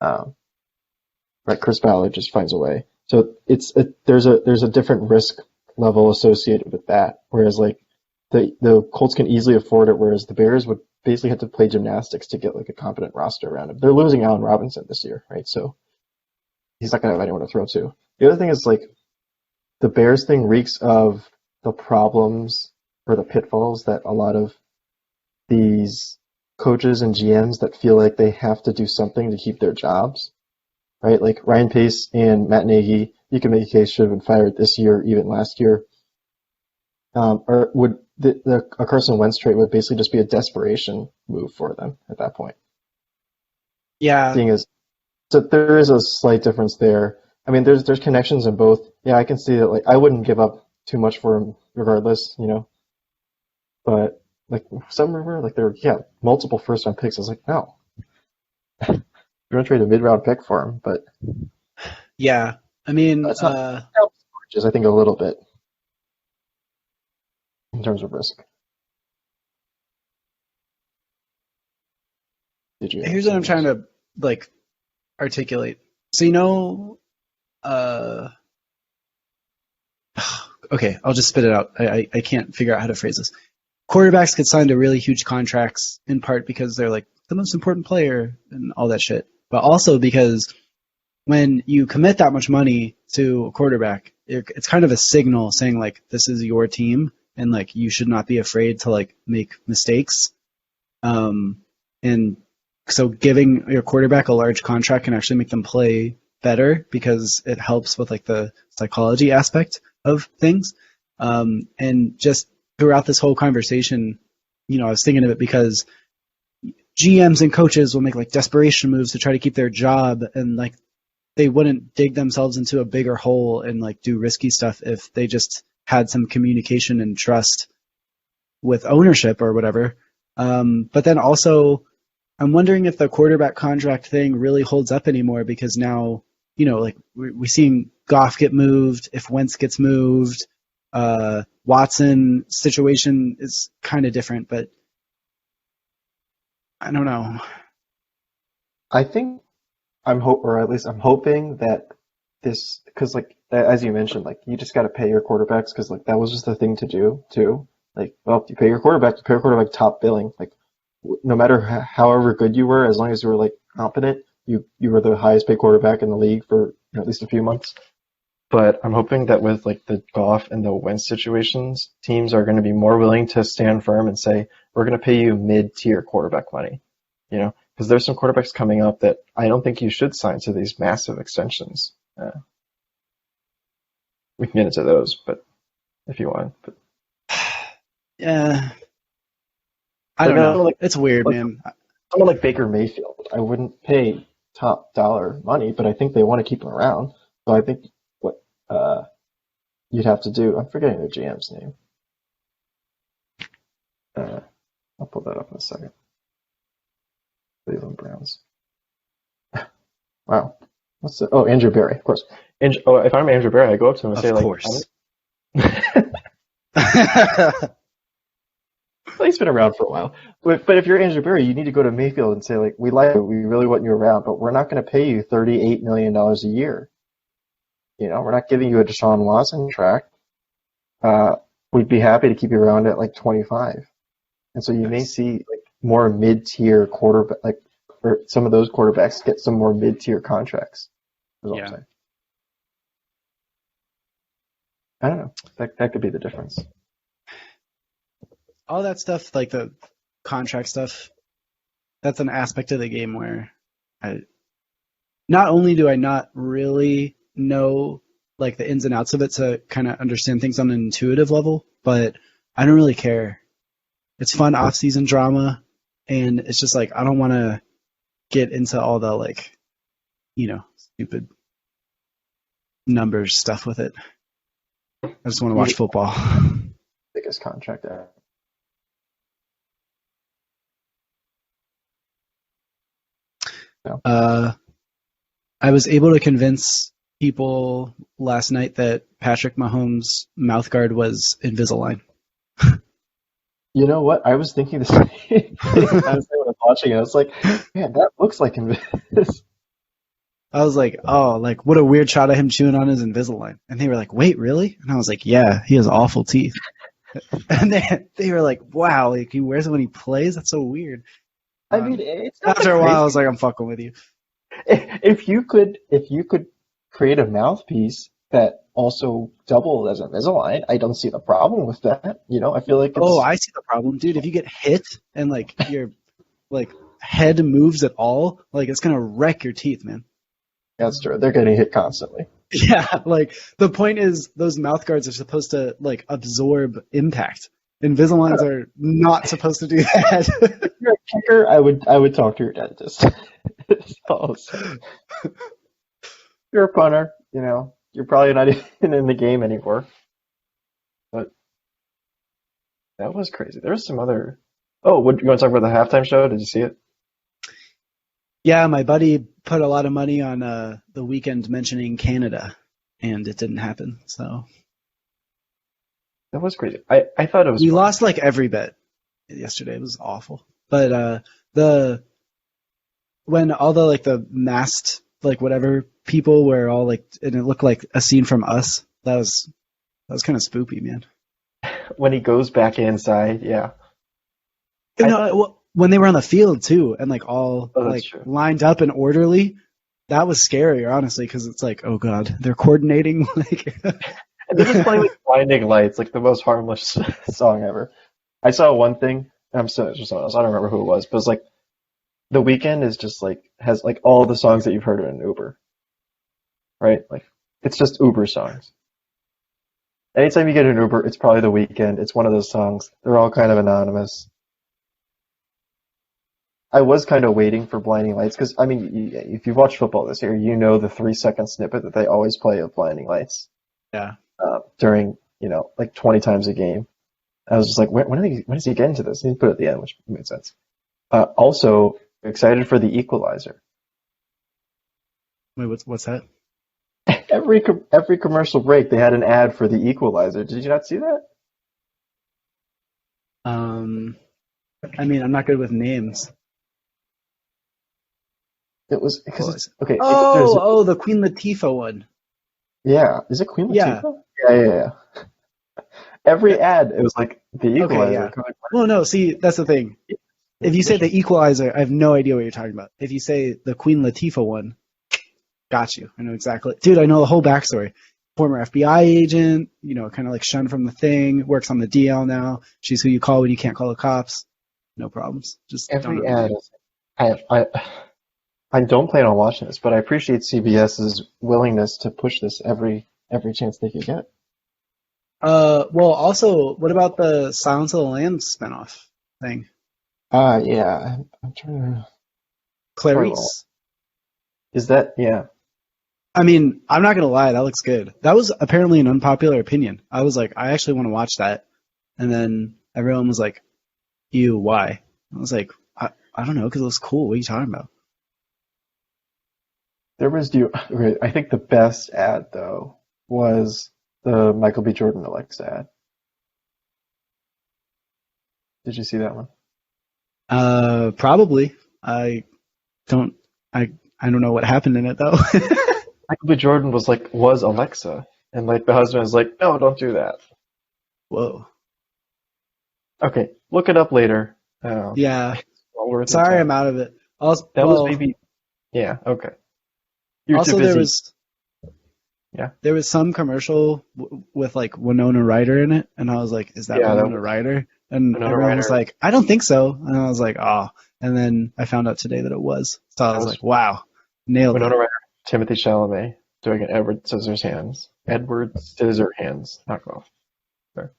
[SPEAKER 2] Right, Chris Ballard just finds a way. So there's a different risk level associated with that. Whereas like the Colts can easily afford it, whereas the Bears would basically have to play gymnastics to get like a competent roster around him. They're losing Allen Robinson this year, right? So he's not gonna have anyone to throw to. The other thing is like the Bears thing reeks of the problems or the pitfalls that a lot of these coaches and GMs that feel like they have to do something to keep their jobs, right? Like Ryan Pace and Matt Nagy, you can make a case should have been fired this year, even last year. Or would a Carson Wentz trade would basically just be a desperation move for them at that point?
[SPEAKER 1] yeah,
[SPEAKER 2] Seeing as So there is a slight difference there. I mean, there's connections in both. Yeah, I can see that. Like, I wouldn't give up too much for him, regardless, you know. But like some River, like there were multiple first round picks. I was like, no, you're gonna trade a mid round pick for him, but
[SPEAKER 1] Yeah, I mean,
[SPEAKER 2] it's not. It helps just I think a little bit in terms of risk. Did you?
[SPEAKER 1] here's what I'm trying to like articulate. So uh, okay, I'll just spit it out. I can't figure out how to phrase this. Quarterbacks get signed to really huge contracts in part because they're like the most important player and all that shit, but also because when you commit that much money to a quarterback, it's kind of a signal saying like this is your team and like you should not be afraid to like make mistakes. And so giving your quarterback a large contract can actually make them play better because it helps with like the psychology aspect of things. And just throughout this whole conversation, I was thinking of it because GMs and coaches will make like desperation moves to try to keep their job, and like they wouldn't dig themselves into a bigger hole and like do risky stuff if they just had some communication and trust with ownership or whatever. But then also, I'm wondering if the quarterback contract thing really holds up anymore because now, like we're seeing Goff get moved, if Wentz gets moved, Watson situation is kind of different, but I don't know.
[SPEAKER 2] I think or at least I'm hoping that this, because like as you mentioned, like you just got to pay your quarterbacks because like that was just the thing to do too. Like, well, you pay your quarterback top billing. Like, no matter however good you were, as long as you were like competent, you were the highest paid quarterback in the league for at least a few months. But I'm hoping that with like the Goff and the Wentz situations, teams are going to be more willing to stand firm and say, we're going to pay you mid-tier quarterback money, because there's some quarterbacks coming up that I don't think you should sign to these massive extensions. We can get into those, but if you want. But
[SPEAKER 1] Yeah, I don't know. Like, it's weird, man.
[SPEAKER 2] Someone like Baker Mayfield, I wouldn't pay top dollar money, but I think they want to keep him around. So I think what you'd have to do, I'm forgetting the GM's name. I'll pull that up in a second. Cleveland Browns. Wow. What's the? Oh, Andrew Berry, of course. If I'm Andrew Berry, I go up to him and say, like, well, he's been around for a while. But if you're Andrew Berry, you need to go to Mayfield and say, like, we like you, we really want you around, but we're not going to pay you $38 million a year. We're not giving you a Deshaun Watson track. We'd be happy to keep you around at like 25. And so you may see like more mid-tier quarterback, like, or some of those quarterbacks get some more mid-tier contracts. Yeah. I don't know. That could be the difference.
[SPEAKER 1] All that stuff, like the contract stuff, that's an aspect of the game where not only do I not really know like the ins and outs of it to kind of understand things on an intuitive level, but I don't really care. It's fun off-season drama, and it's just like I don't want to get into all the like, stupid numbers stuff with it. I just want to watch football.
[SPEAKER 2] Biggest contract ever.
[SPEAKER 1] No. I was able to convince people last night that Patrick Mahomes' mouth guard was Invisalign.
[SPEAKER 2] You know what? I was thinking the same thing. I was watching it. I was like, man, that looks like Invisalign.
[SPEAKER 1] I was like, oh, like what a weird shot of him chewing on his Invisalign. And they were like, wait, really? And I was like, yeah, he has awful teeth. And they were like, wow, like he wears it when he plays? That's so weird.
[SPEAKER 2] I mean, it's not
[SPEAKER 1] after a while, I was like, I'm fucking with you.
[SPEAKER 2] If you could create a mouthpiece that also doubled as Invisalign, I don't see the problem with that. I feel like
[SPEAKER 1] I see the problem, dude. If you get hit and like your like head moves at all, like it's gonna wreck your teeth, man.
[SPEAKER 2] That's true. They're getting hit constantly.
[SPEAKER 1] Yeah, like the point is those mouth guards are supposed to like absorb impact. Invisaligns are not supposed to do that.
[SPEAKER 2] If you're a kicker, I would talk to your dentist. So, you're a punter, you're probably not even in the game anymore. But that was crazy. There's some other. Oh, you want to talk about the halftime show? Did you see it?
[SPEAKER 1] Yeah, my buddy put a lot of money on the weekend mentioning Canada, and it didn't happen. So
[SPEAKER 2] That was crazy. I thought it was
[SPEAKER 1] we
[SPEAKER 2] fun.
[SPEAKER 1] lost like every bet yesterday. It was awful. But the when all the like the masked like whatever people were all like, and it looked like a scene from Us. That was kind of spoopy, man.
[SPEAKER 2] When he goes back inside, yeah.
[SPEAKER 1] You
[SPEAKER 2] I
[SPEAKER 1] know,
[SPEAKER 2] thought,
[SPEAKER 1] when they were on the field too, and like all
[SPEAKER 2] oh, that's
[SPEAKER 1] like
[SPEAKER 2] true.
[SPEAKER 1] lined up and orderly, that was scarier, honestly, because it's like, oh god, they're coordinating. Like,
[SPEAKER 2] And they're just playing with blinding lights, like the most harmless song ever. I saw one thing, and I'm still for someone else. I don't remember who it was, but it's like The Weeknd is just like has like all the songs that you've heard in Uber, right? Like it's just Uber songs. Anytime you get an Uber, it's probably The Weeknd. It's one of those songs. They're all kind of anonymous. I was kind of waiting for Blinding Lights because I mean, if you've watched football this year, you know the 3 second snippet that they always play of Blinding Lights
[SPEAKER 1] yeah.
[SPEAKER 2] during like 20 times a game. I was just like, when does he get into this? He put it at the end, which made sense. Also, excited for the Equalizer.
[SPEAKER 1] Wait, what's that?
[SPEAKER 2] Every commercial break, they had an ad for the Equalizer. Did you not see that?
[SPEAKER 1] I mean, I'm not good with names.
[SPEAKER 2] It was because
[SPEAKER 1] What
[SPEAKER 2] it's
[SPEAKER 1] was it?
[SPEAKER 2] okay.
[SPEAKER 1] Oh, the Queen Latifah one.
[SPEAKER 2] Yeah, is it Queen
[SPEAKER 1] Yeah.
[SPEAKER 2] Latifah? Yeah. Every ad, it was like the
[SPEAKER 1] Okay,
[SPEAKER 2] Equalizer.
[SPEAKER 1] yeah. Well, no, see, that's the thing. If you say the Equalizer, I have no idea what you're talking about. If you say the Queen Latifah one, got you. I know exactly. Dude, I know the whole backstory. Former FBI agent, kind of like shunned from the thing, works on the DL now. She's who you call when you can't call the cops. No problems. Just don't
[SPEAKER 2] Every
[SPEAKER 1] know.
[SPEAKER 2] ad. I don't plan on watching this, but I appreciate CBS's willingness to push this every chance they could get.
[SPEAKER 1] Well, also, what about the Silence of the Lambs spinoff thing?
[SPEAKER 2] Yeah. I'm trying to.
[SPEAKER 1] Clarice.
[SPEAKER 2] Is that yeah?
[SPEAKER 1] I mean, I'm not gonna lie, that looks good. That was apparently an unpopular opinion. I was like, I actually want to watch that, and then everyone was like, "Ew, why?" I was like, I don't know, because it looks cool. What are you talking about?
[SPEAKER 2] There was okay, I think the best ad though was the Michael B. Jordan Alexa ad. Did you see that one?
[SPEAKER 1] Probably. Don't. I don't know what happened in it though.
[SPEAKER 2] Michael B. Jordan was Alexa, and like the husband was like, no, don't do that.
[SPEAKER 1] Whoa.
[SPEAKER 2] Okay, look it up later.
[SPEAKER 1] Yeah.
[SPEAKER 2] Well worth the
[SPEAKER 1] Sorry,
[SPEAKER 2] time.
[SPEAKER 1] I'm out of it. Also,
[SPEAKER 2] That was maybe yeah. Okay, you're
[SPEAKER 1] also
[SPEAKER 2] too busy.
[SPEAKER 1] There was some commercial with like Winona Ryder in it, and I was like, "Is that
[SPEAKER 2] Yeah,
[SPEAKER 1] Winona Ryder?" And
[SPEAKER 2] Winona
[SPEAKER 1] everyone was
[SPEAKER 2] Ryder.
[SPEAKER 1] like, "I don't think so." And I was like, "Oh." And then I found out today that it was. So I was like, "Wow, nailed
[SPEAKER 2] Winona
[SPEAKER 1] it."
[SPEAKER 2] Ryder, Timothy Chalamet doing an Edward Scissorhands. Edward Scissorhands knockoff. There.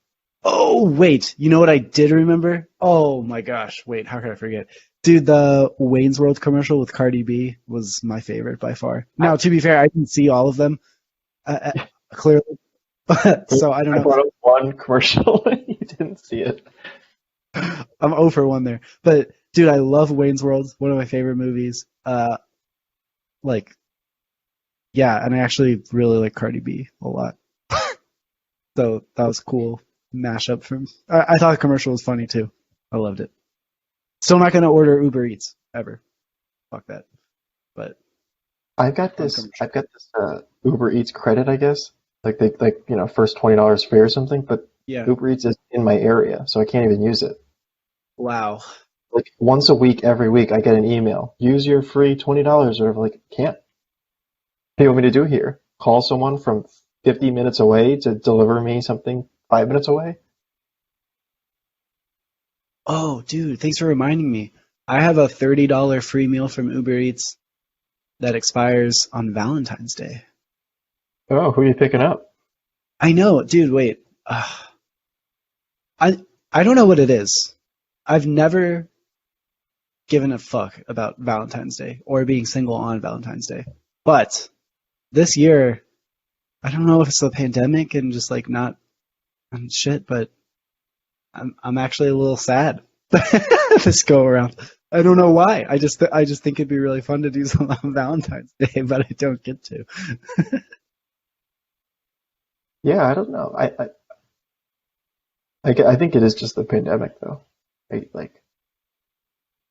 [SPEAKER 1] Oh wait, you know what I did remember? Oh my gosh, wait, how could I forget? Dude, the Wayne's World commercial with Cardi B was my favorite by far. Now, to be fair, I didn't see all of them clearly, so I don't
[SPEAKER 2] I
[SPEAKER 1] know.
[SPEAKER 2] brought up one commercial and you didn't see it.
[SPEAKER 1] I'm 0 for 1 there. But dude, I love Wayne's World. One of my favorite movies. Like, yeah, and I actually really like Cardi B a lot. So that was a cool mashup from. I thought the commercial was funny too. I loved it. Still not gonna order Uber Eats ever. Fuck that. But
[SPEAKER 2] I've got
[SPEAKER 1] fun
[SPEAKER 2] this.
[SPEAKER 1] commercial.
[SPEAKER 2] I've got this Uber Eats credit, I guess. Like they first $20 free or something. But
[SPEAKER 1] Yeah.
[SPEAKER 2] Uber Eats is in my area, so I can't even use it.
[SPEAKER 1] Wow.
[SPEAKER 2] Like once a week, every week, I get an email. Use your free $20 or whatever. Like can't. What do you want me to do here? Call someone from 50 minutes away to deliver me something 5 minutes away?
[SPEAKER 1] Oh, dude, thanks for reminding me. I have a $30 free meal from Uber Eats that expires on Valentine's Day.
[SPEAKER 2] Oh, who are you picking up?
[SPEAKER 1] I know, dude. Wait. I don't know what it is. I've never given a fuck about Valentine's Day or being single on Valentine's Day. But this year, I don't know if it's the pandemic and just like not and shit, but I'm actually a little sad this go around. I don't know why. I just think it'd be really fun to do something on Valentine's Day, but I don't get to.
[SPEAKER 2] Yeah, I don't know. I think it is just the pandemic though. Like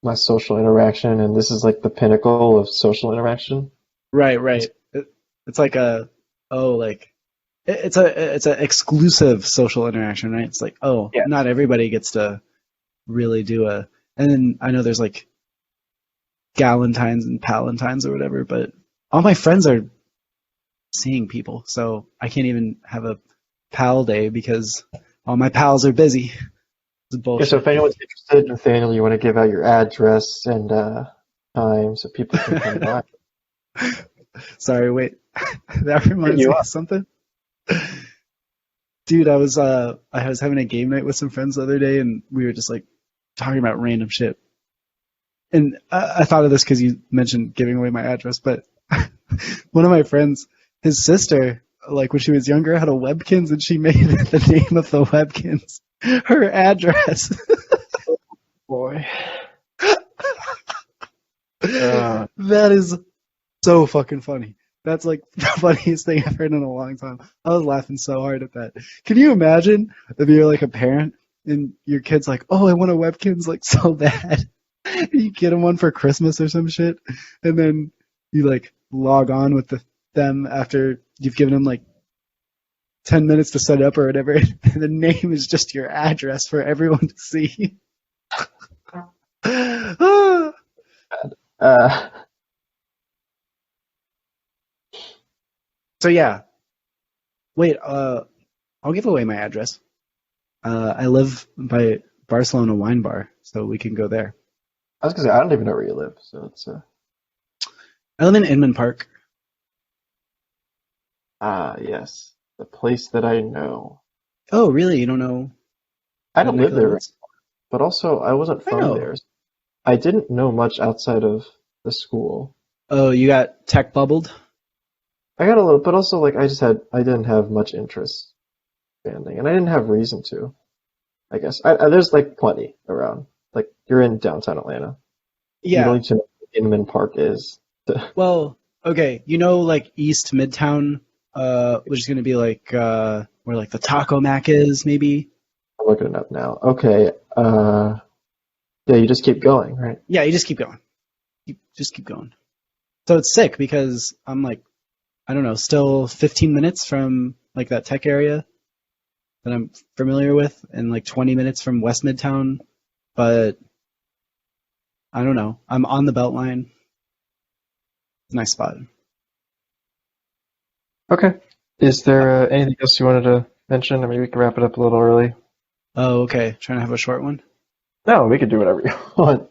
[SPEAKER 2] less social interaction, and this is like the pinnacle of social interaction.
[SPEAKER 1] Right,
[SPEAKER 2] It's,
[SPEAKER 1] right. It's like a oh like it's a exclusive social interaction, right? It's like oh,
[SPEAKER 2] yeah.
[SPEAKER 1] not everybody gets to really do a. And then I know there's like galentines and palentines or whatever, but all my friends are seeing people, so I can't even have a pal day because all my pals are busy. It's
[SPEAKER 2] Yeah, so
[SPEAKER 1] bullshit.
[SPEAKER 2] if anyone's interested, Nathaniel, you want to give out your address and time so people can come by.
[SPEAKER 1] Sorry, wait. That
[SPEAKER 2] Hit
[SPEAKER 1] reminds
[SPEAKER 2] you
[SPEAKER 1] me of
[SPEAKER 2] up.
[SPEAKER 1] something. Dude, I was having a game night with some friends the other day and we were just like talking about random shit. And I thought of this because you mentioned giving away my address, but one of my friends, his sister, like when she was younger, had a Webkins and she made the name of the Webkins her address.
[SPEAKER 2] Boy. Uh,
[SPEAKER 1] That is so fucking funny. That's like the funniest thing I've heard in a long time. I was laughing so hard at that. Can you imagine if you're like a parent and your kid's like, "Oh, I want a Webkins like so bad." You get him one for Christmas or some shit, and then you like log on with them after you've given them like 10 minutes to set up or whatever. And the name is just your address for everyone to see.
[SPEAKER 2] uh,
[SPEAKER 1] So yeah, wait. I'll give away my address. I live by Barcelona Wine Bar, so we can go there.
[SPEAKER 2] I was gonna say I don't even know where you live, so it's
[SPEAKER 1] I live in Inman Park.
[SPEAKER 2] yes, the place that I know.
[SPEAKER 1] Oh, really? You don't know
[SPEAKER 2] I
[SPEAKER 1] that
[SPEAKER 2] don't
[SPEAKER 1] neck
[SPEAKER 2] live
[SPEAKER 1] of the
[SPEAKER 2] there,
[SPEAKER 1] woods?
[SPEAKER 2] but also I wasn't
[SPEAKER 1] I
[SPEAKER 2] from
[SPEAKER 1] know.
[SPEAKER 2] there. I didn't know much outside of the school.
[SPEAKER 1] Oh, you got tech bubbled?
[SPEAKER 2] I got a little, but also like I didn't have much interest in banding, and I didn't have reason to. I guess there's like plenty around. Like you're in downtown Atlanta. You don't
[SPEAKER 1] Yeah.
[SPEAKER 2] need to know what Inman Park is.
[SPEAKER 1] Well, okay. You know, like East Midtown, which is gonna be like where like the Taco Mac is, maybe.
[SPEAKER 2] I'm looking it up now. Okay. Yeah, you just keep going, right?
[SPEAKER 1] Yeah, you just keep going. Just keep going. So it's sick because I'm like, I don't know, still 15 minutes from like that tech area that I'm familiar with, and like 20 minutes from West Midtown. But I don't know. I'm on the Beltline. Nice spot.
[SPEAKER 2] Okay. Is there anything else you wanted to mention? I mean, we can wrap it up a little early.
[SPEAKER 1] Oh, okay. Trying to have a short one.
[SPEAKER 2] No, we could do whatever you want.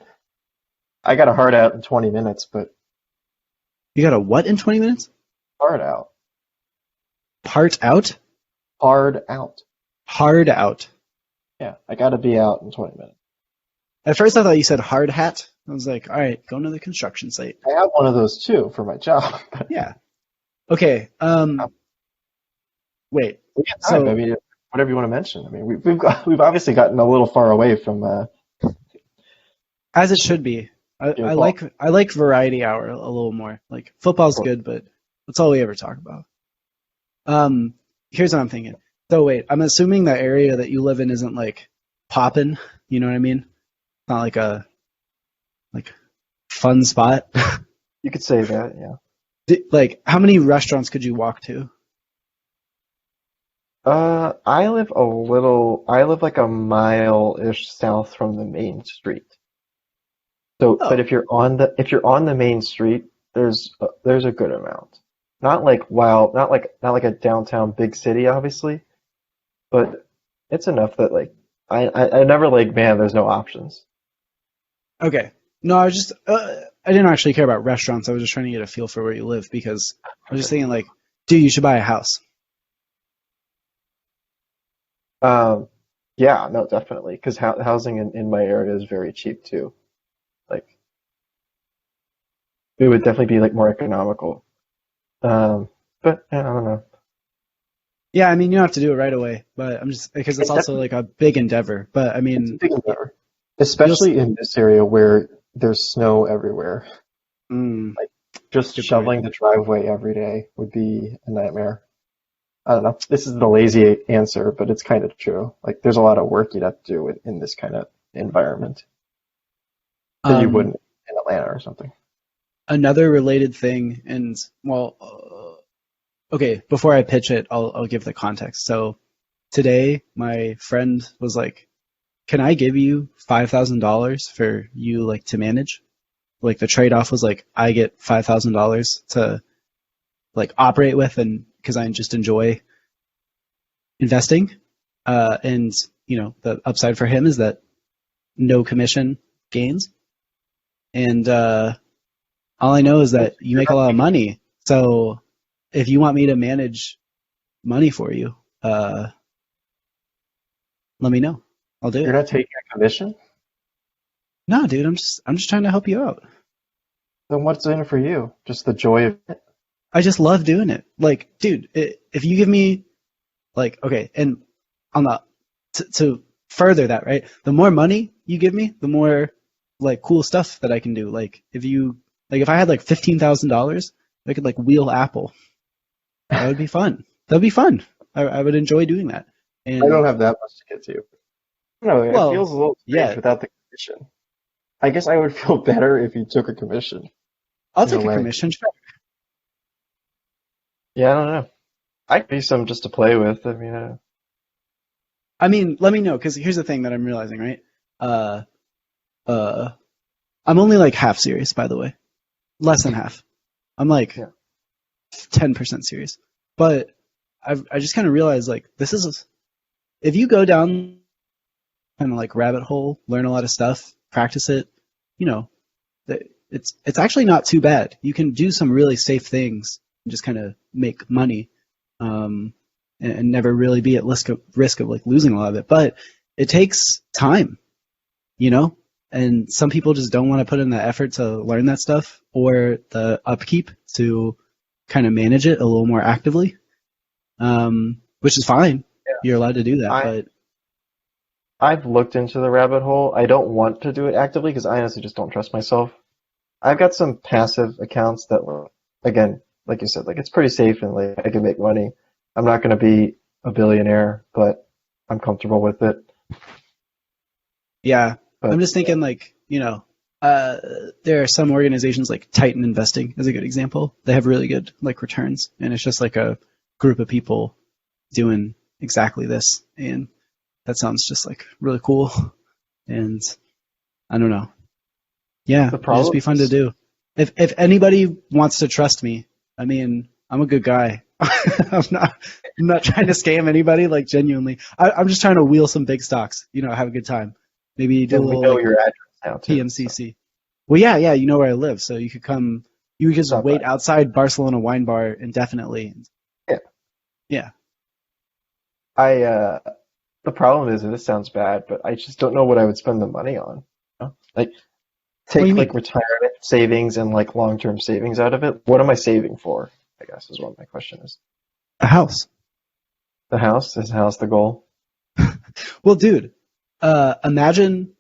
[SPEAKER 2] I got a hard out in 20 minutes, but
[SPEAKER 1] You got a what in 20 minutes?
[SPEAKER 2] hard out.
[SPEAKER 1] Part out?
[SPEAKER 2] Hard out.
[SPEAKER 1] Hard out.
[SPEAKER 2] Yeah, I gotta be out in 20 minutes.
[SPEAKER 1] At first I thought you said hard hat. I was like, all right, going to the construction site.
[SPEAKER 2] I have one of those too for my job.
[SPEAKER 1] Yeah. Okay. Wait.
[SPEAKER 2] We got time. I
[SPEAKER 1] So
[SPEAKER 2] mean, whatever you want to mention. I mean, we've obviously gotten a little far away from
[SPEAKER 1] as it should be.
[SPEAKER 2] your ball.
[SPEAKER 1] I like variety hour a little more. Like football's
[SPEAKER 2] Cool.
[SPEAKER 1] good, but that's all we ever talk about. Um, Here's what I'm thinking. So wait, I'm assuming the area that you live in isn't like poppin'. You know what I mean? It's not like a like fun spot.
[SPEAKER 2] You could say that, yeah.
[SPEAKER 1] Like, how many restaurants could you walk to?
[SPEAKER 2] I live like a mile-ish south from the main street. So, but
[SPEAKER 1] Oh,
[SPEAKER 2] if you're on the main street, there's a good amount. Not like wow, not like a downtown big city, obviously, but it's enough that like I never like man, there's no options.
[SPEAKER 1] okay. No, I didn't actually care about restaurants. I was just trying to get a feel for where you live because I was just
[SPEAKER 2] Okay.
[SPEAKER 1] thinking like, dude, you should buy a house.
[SPEAKER 2] Um, yeah, no, definitely, because housing in my area is very cheap too. Like it would definitely be like more economical. But I don't know.
[SPEAKER 1] Yeah, I mean, you don't have to do it right away, but I'm just because it's
[SPEAKER 2] It's
[SPEAKER 1] also
[SPEAKER 2] definitely
[SPEAKER 1] like a big endeavor. But I
[SPEAKER 2] it's a
[SPEAKER 1] mean,
[SPEAKER 2] big endeavor,
[SPEAKER 1] you'll.
[SPEAKER 2] especially in this area where there's snow everywhere.
[SPEAKER 1] Mm,
[SPEAKER 2] Like just
[SPEAKER 1] good point.
[SPEAKER 2] shoveling the driveway every day would be a nightmare. I don't know. This is the lazy answer, but it's kind of true. Like there's a lot of work you'd have to do in this kind of environment that you
[SPEAKER 1] Um,
[SPEAKER 2] wouldn't in Atlanta or something.
[SPEAKER 1] Another related thing, and well, okay, before I pitch it, I'll give the context. So today, my friend was like, "Can I give you $5,000 for you like to manage?" Like the trade-off was like I get $5,000 to like operate with, and because I just enjoy investing. And the upside for him is that no commission gains, and all I know is that you
[SPEAKER 2] You're
[SPEAKER 1] make a
[SPEAKER 2] not
[SPEAKER 1] lot of
[SPEAKER 2] taking,
[SPEAKER 1] money. So if you want me to manage money for you, let me know. I'll do
[SPEAKER 2] you're
[SPEAKER 1] it.
[SPEAKER 2] not taking a commission?
[SPEAKER 1] No, dude, I'm just trying to help you out.
[SPEAKER 2] Then what's in it for you? Just the joy of it?
[SPEAKER 1] I just love doing it. Like, dude, if you give me like, okay, and on the to further that, right? The more money you give me, the more like cool stuff that I can do. Like if I had like $15,000, I could like wheel Apple. That would be fun. That'd be fun. I would enjoy doing that.
[SPEAKER 2] I
[SPEAKER 1] And
[SPEAKER 2] don't have that much to get to. No, it
[SPEAKER 1] well,
[SPEAKER 2] feels a little strange
[SPEAKER 1] yeah,
[SPEAKER 2] without the commission. I guess I would feel better if you took a commission
[SPEAKER 1] I'll
[SPEAKER 2] in a
[SPEAKER 1] take a
[SPEAKER 2] way.
[SPEAKER 1] commission. Sure.
[SPEAKER 2] Yeah, I don't know. I could be some just to play with. I mean,
[SPEAKER 1] I mean, let me know because here's the thing that I'm realizing, right? Uh, uh, I'm only like half serious, by the way. Less than half. I'm like
[SPEAKER 2] yeah.
[SPEAKER 1] 10% serious. But I just kind of realized like this is if you go down kind of like rabbit hole, learn a lot of stuff, practice it, you know, it's actually not too bad. You can do some really safe things and just kind of make money, um, and never really be at risk of like losing a lot of it. But it takes time, you know, and some people just don't want to put in the effort to learn that stuff or the upkeep to kind of manage it a little more actively, which is fine. You're allowed to do that,
[SPEAKER 2] I
[SPEAKER 1] but
[SPEAKER 2] I've looked into the rabbit hole. I don't want to do it actively because I honestly just don't trust myself. I've got some passive accounts that were, again, like you said, like it's pretty safe and like I can make money. I'm not going to be a billionaire, but I'm comfortable with it.
[SPEAKER 1] yeah, I'm
[SPEAKER 2] But
[SPEAKER 1] just thinking like, uh, there are some organizations like Titan Investing is a good example. They have really good like returns, and it's just like a group of people doing exactly this, and that sounds just like really cool. And I don't know. Yeah,
[SPEAKER 2] the
[SPEAKER 1] it'd just
[SPEAKER 2] problem
[SPEAKER 1] be fun to
[SPEAKER 2] is,
[SPEAKER 1] do. If anybody wants to trust me, I mean, I'm a good guy. I'm not trying to scam anybody, like genuinely. I'm just trying to wheel some big stocks, have a good time. Maybe do a
[SPEAKER 2] and we
[SPEAKER 1] little
[SPEAKER 2] know
[SPEAKER 1] like
[SPEAKER 2] your address now too. So
[SPEAKER 1] PMCC. Well, yeah, you know where I live, so you could come. You could just
[SPEAKER 2] stop by.
[SPEAKER 1] wait outside Barcelona Wine Bar indefinitely.
[SPEAKER 2] Yeah.
[SPEAKER 1] Yeah.
[SPEAKER 2] I the problem is, and this sounds bad, but I just don't know what I would spend the money on. Like
[SPEAKER 1] What do you
[SPEAKER 2] take like
[SPEAKER 1] mean?
[SPEAKER 2] retirement savings and like long-term savings out of it. What am I saving for? I guess is what my question is.
[SPEAKER 1] A house.
[SPEAKER 2] The house? Is the house the goal?
[SPEAKER 1] Well, dude, imagine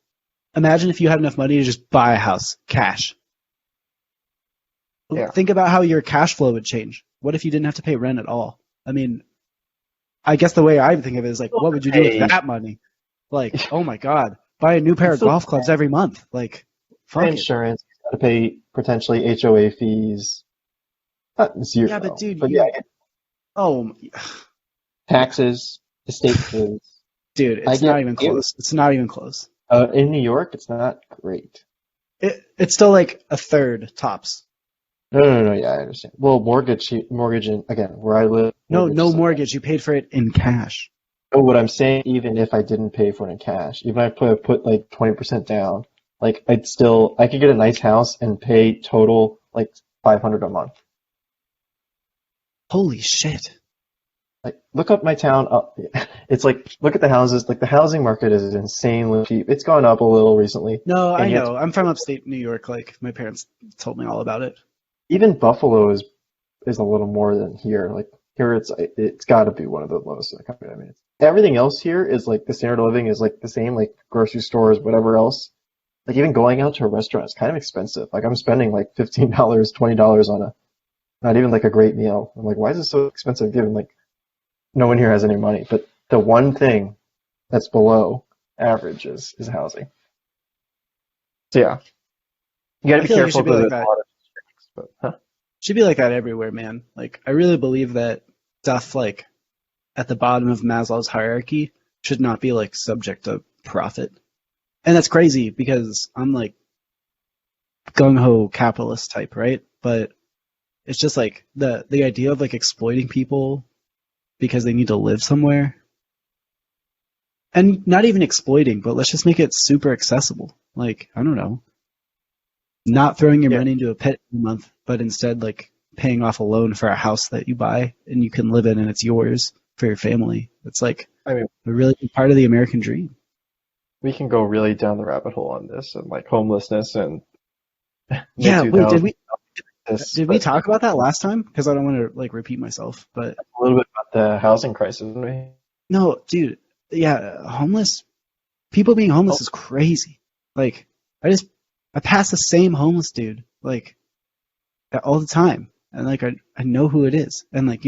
[SPEAKER 1] if you had enough money to just buy a house, cash.
[SPEAKER 2] Yeah.
[SPEAKER 1] Think about how your cash flow would change. What if you didn't have to pay rent at all? I mean, I guess the way I think of it is like, what would you do with
[SPEAKER 2] Pay
[SPEAKER 1] that money? Like, oh my God, buy a new pair
[SPEAKER 2] it's
[SPEAKER 1] of
[SPEAKER 2] still
[SPEAKER 1] golf clubs every month. Like,
[SPEAKER 2] pay
[SPEAKER 1] fuck it.
[SPEAKER 2] insurance, got to pay potentially HOA fees. Not
[SPEAKER 1] Yeah, but
[SPEAKER 2] zero,
[SPEAKER 1] dude,
[SPEAKER 2] but yeah,
[SPEAKER 1] oh,
[SPEAKER 2] taxes, estate fees.
[SPEAKER 1] dude,
[SPEAKER 2] I
[SPEAKER 1] it's not
[SPEAKER 2] get
[SPEAKER 1] even
[SPEAKER 2] you.
[SPEAKER 1] close. It's not even close.
[SPEAKER 2] In New York, it's not great.
[SPEAKER 1] It's still like a third tops.
[SPEAKER 2] No. Yeah, I understand. Well, mortgage, in, again, where I live,
[SPEAKER 1] No,
[SPEAKER 2] mortgage
[SPEAKER 1] no
[SPEAKER 2] is like that.
[SPEAKER 1] mortgage. You paid for it in cash.
[SPEAKER 2] Oh, what I'm saying, even if I didn't pay for it in cash, even if I put like 20% down, like I could get a nice house and pay total like 500 a month.
[SPEAKER 1] Holy shit.
[SPEAKER 2] Like, look up my town. It's like, look at the houses. Like, the housing market is insanely cheap. It's gone up a little recently,
[SPEAKER 1] No,
[SPEAKER 2] and
[SPEAKER 1] I
[SPEAKER 2] yet,
[SPEAKER 1] know. I'm from upstate New York. Like, my parents told me all about it.
[SPEAKER 2] even Buffalo is a little more than here. Like here, it's got to be one of the lowest in the country. I mean, everything else here is like the standard of living is like the same, like grocery stores, whatever else. Like even going out to a restaurant is kind of expensive. Like I'm spending like $15, $20 on a not even like a great meal. I'm like, why is it so expensive? Given like no one here has any money. But the one thing that's below average is housing. So yeah, you got to
[SPEAKER 1] I
[SPEAKER 2] be
[SPEAKER 1] feel like it
[SPEAKER 2] careful
[SPEAKER 1] should be
[SPEAKER 2] because
[SPEAKER 1] like
[SPEAKER 2] there's a
[SPEAKER 1] that.
[SPEAKER 2] lot of restrictions. But huh?
[SPEAKER 1] Should be like that everywhere, man. Like I really believe that stuff like at the bottom of Maslow's hierarchy should not be like subject to profit. And that's crazy because I'm like gung ho capitalist type, right? But it's just like the idea of like exploiting people because they need to live somewhere. And not even exploiting, but let's just make it super accessible. Like, I don't know. Not throwing your
[SPEAKER 2] Yeah,
[SPEAKER 1] money into a pit every month, but instead like paying off a loan for a house that you buy and you can live in and it's yours for your family. It's like
[SPEAKER 2] I mean,
[SPEAKER 1] a really big part of the American dream.
[SPEAKER 2] we can go really down the rabbit hole on this and like homelessness and mid
[SPEAKER 1] Yeah, wait,
[SPEAKER 2] 2000s this,
[SPEAKER 1] did we
[SPEAKER 2] but
[SPEAKER 1] talk about that last time? Because I don't want to like repeat myself, but
[SPEAKER 2] a little bit about the housing crisis. Didn't we?
[SPEAKER 1] no, dude, yeah, people being
[SPEAKER 2] Oh,
[SPEAKER 1] homeless is crazy. Like, I pass the same homeless dude like all the time, and like I know who it is, and like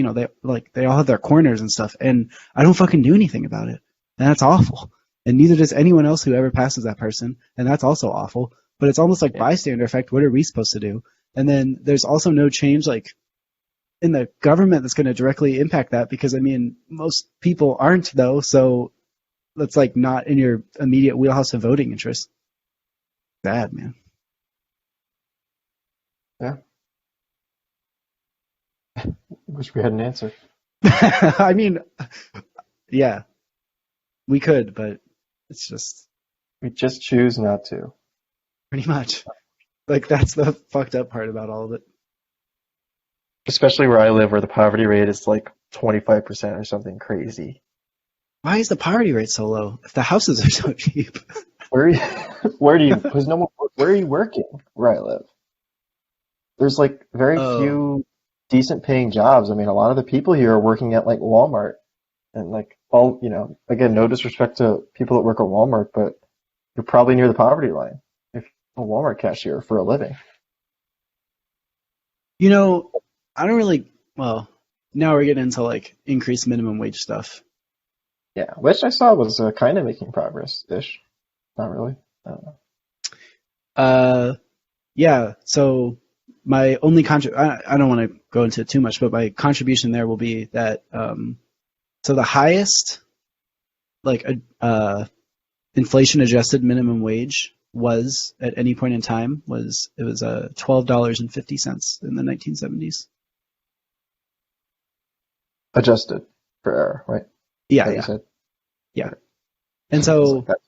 [SPEAKER 1] they all have their corners and stuff, and I don't fucking do anything about it, and that's awful. And neither does anyone else who ever passes that person, and that's also awful. But it's almost like
[SPEAKER 2] yeah.
[SPEAKER 1] bystander effect. What are we supposed to do? And then there's also no change like in the government that's going to directly impact that because I mean most people aren't though, so that's like not in your immediate wheelhouse of voting interest. Bad, man.
[SPEAKER 2] Yeah. Wish we had an answer.
[SPEAKER 1] I mean, yeah, we could, but it's just
[SPEAKER 2] We just choose not to.
[SPEAKER 1] pretty much like that's the fucked up part about all of it.
[SPEAKER 2] Especially where I live, where the poverty rate is like 25% or something crazy.
[SPEAKER 1] Why is the poverty rate so low if the houses are so cheap?
[SPEAKER 2] Where, where do you? Because no one. Where are you working? Where I live, there's like very
[SPEAKER 1] Oh,
[SPEAKER 2] few decent paying jobs. I mean, a lot of the people here are working at like Walmart and like all. Again, no disrespect to people that work at Walmart, but you're probably near the poverty line if you're a Walmart cashier for a living.
[SPEAKER 1] you know, I don't really. Well, now we're getting into like increased minimum wage stuff.
[SPEAKER 2] Yeah, which I saw was kind of making progress ish. Not really. I don't know.
[SPEAKER 1] Uh, yeah. So my only I don't want to go into it too much, but my contribution there will be that so the highest like inflation adjusted minimum wage was at any point in time was it was $12.50 in the 1970s.
[SPEAKER 2] Adjusted for error, right?
[SPEAKER 1] Yeah,
[SPEAKER 2] That you
[SPEAKER 1] yeah,
[SPEAKER 2] said.
[SPEAKER 1] yeah.
[SPEAKER 2] Okay.
[SPEAKER 1] And
[SPEAKER 2] It's like
[SPEAKER 1] so
[SPEAKER 2] that.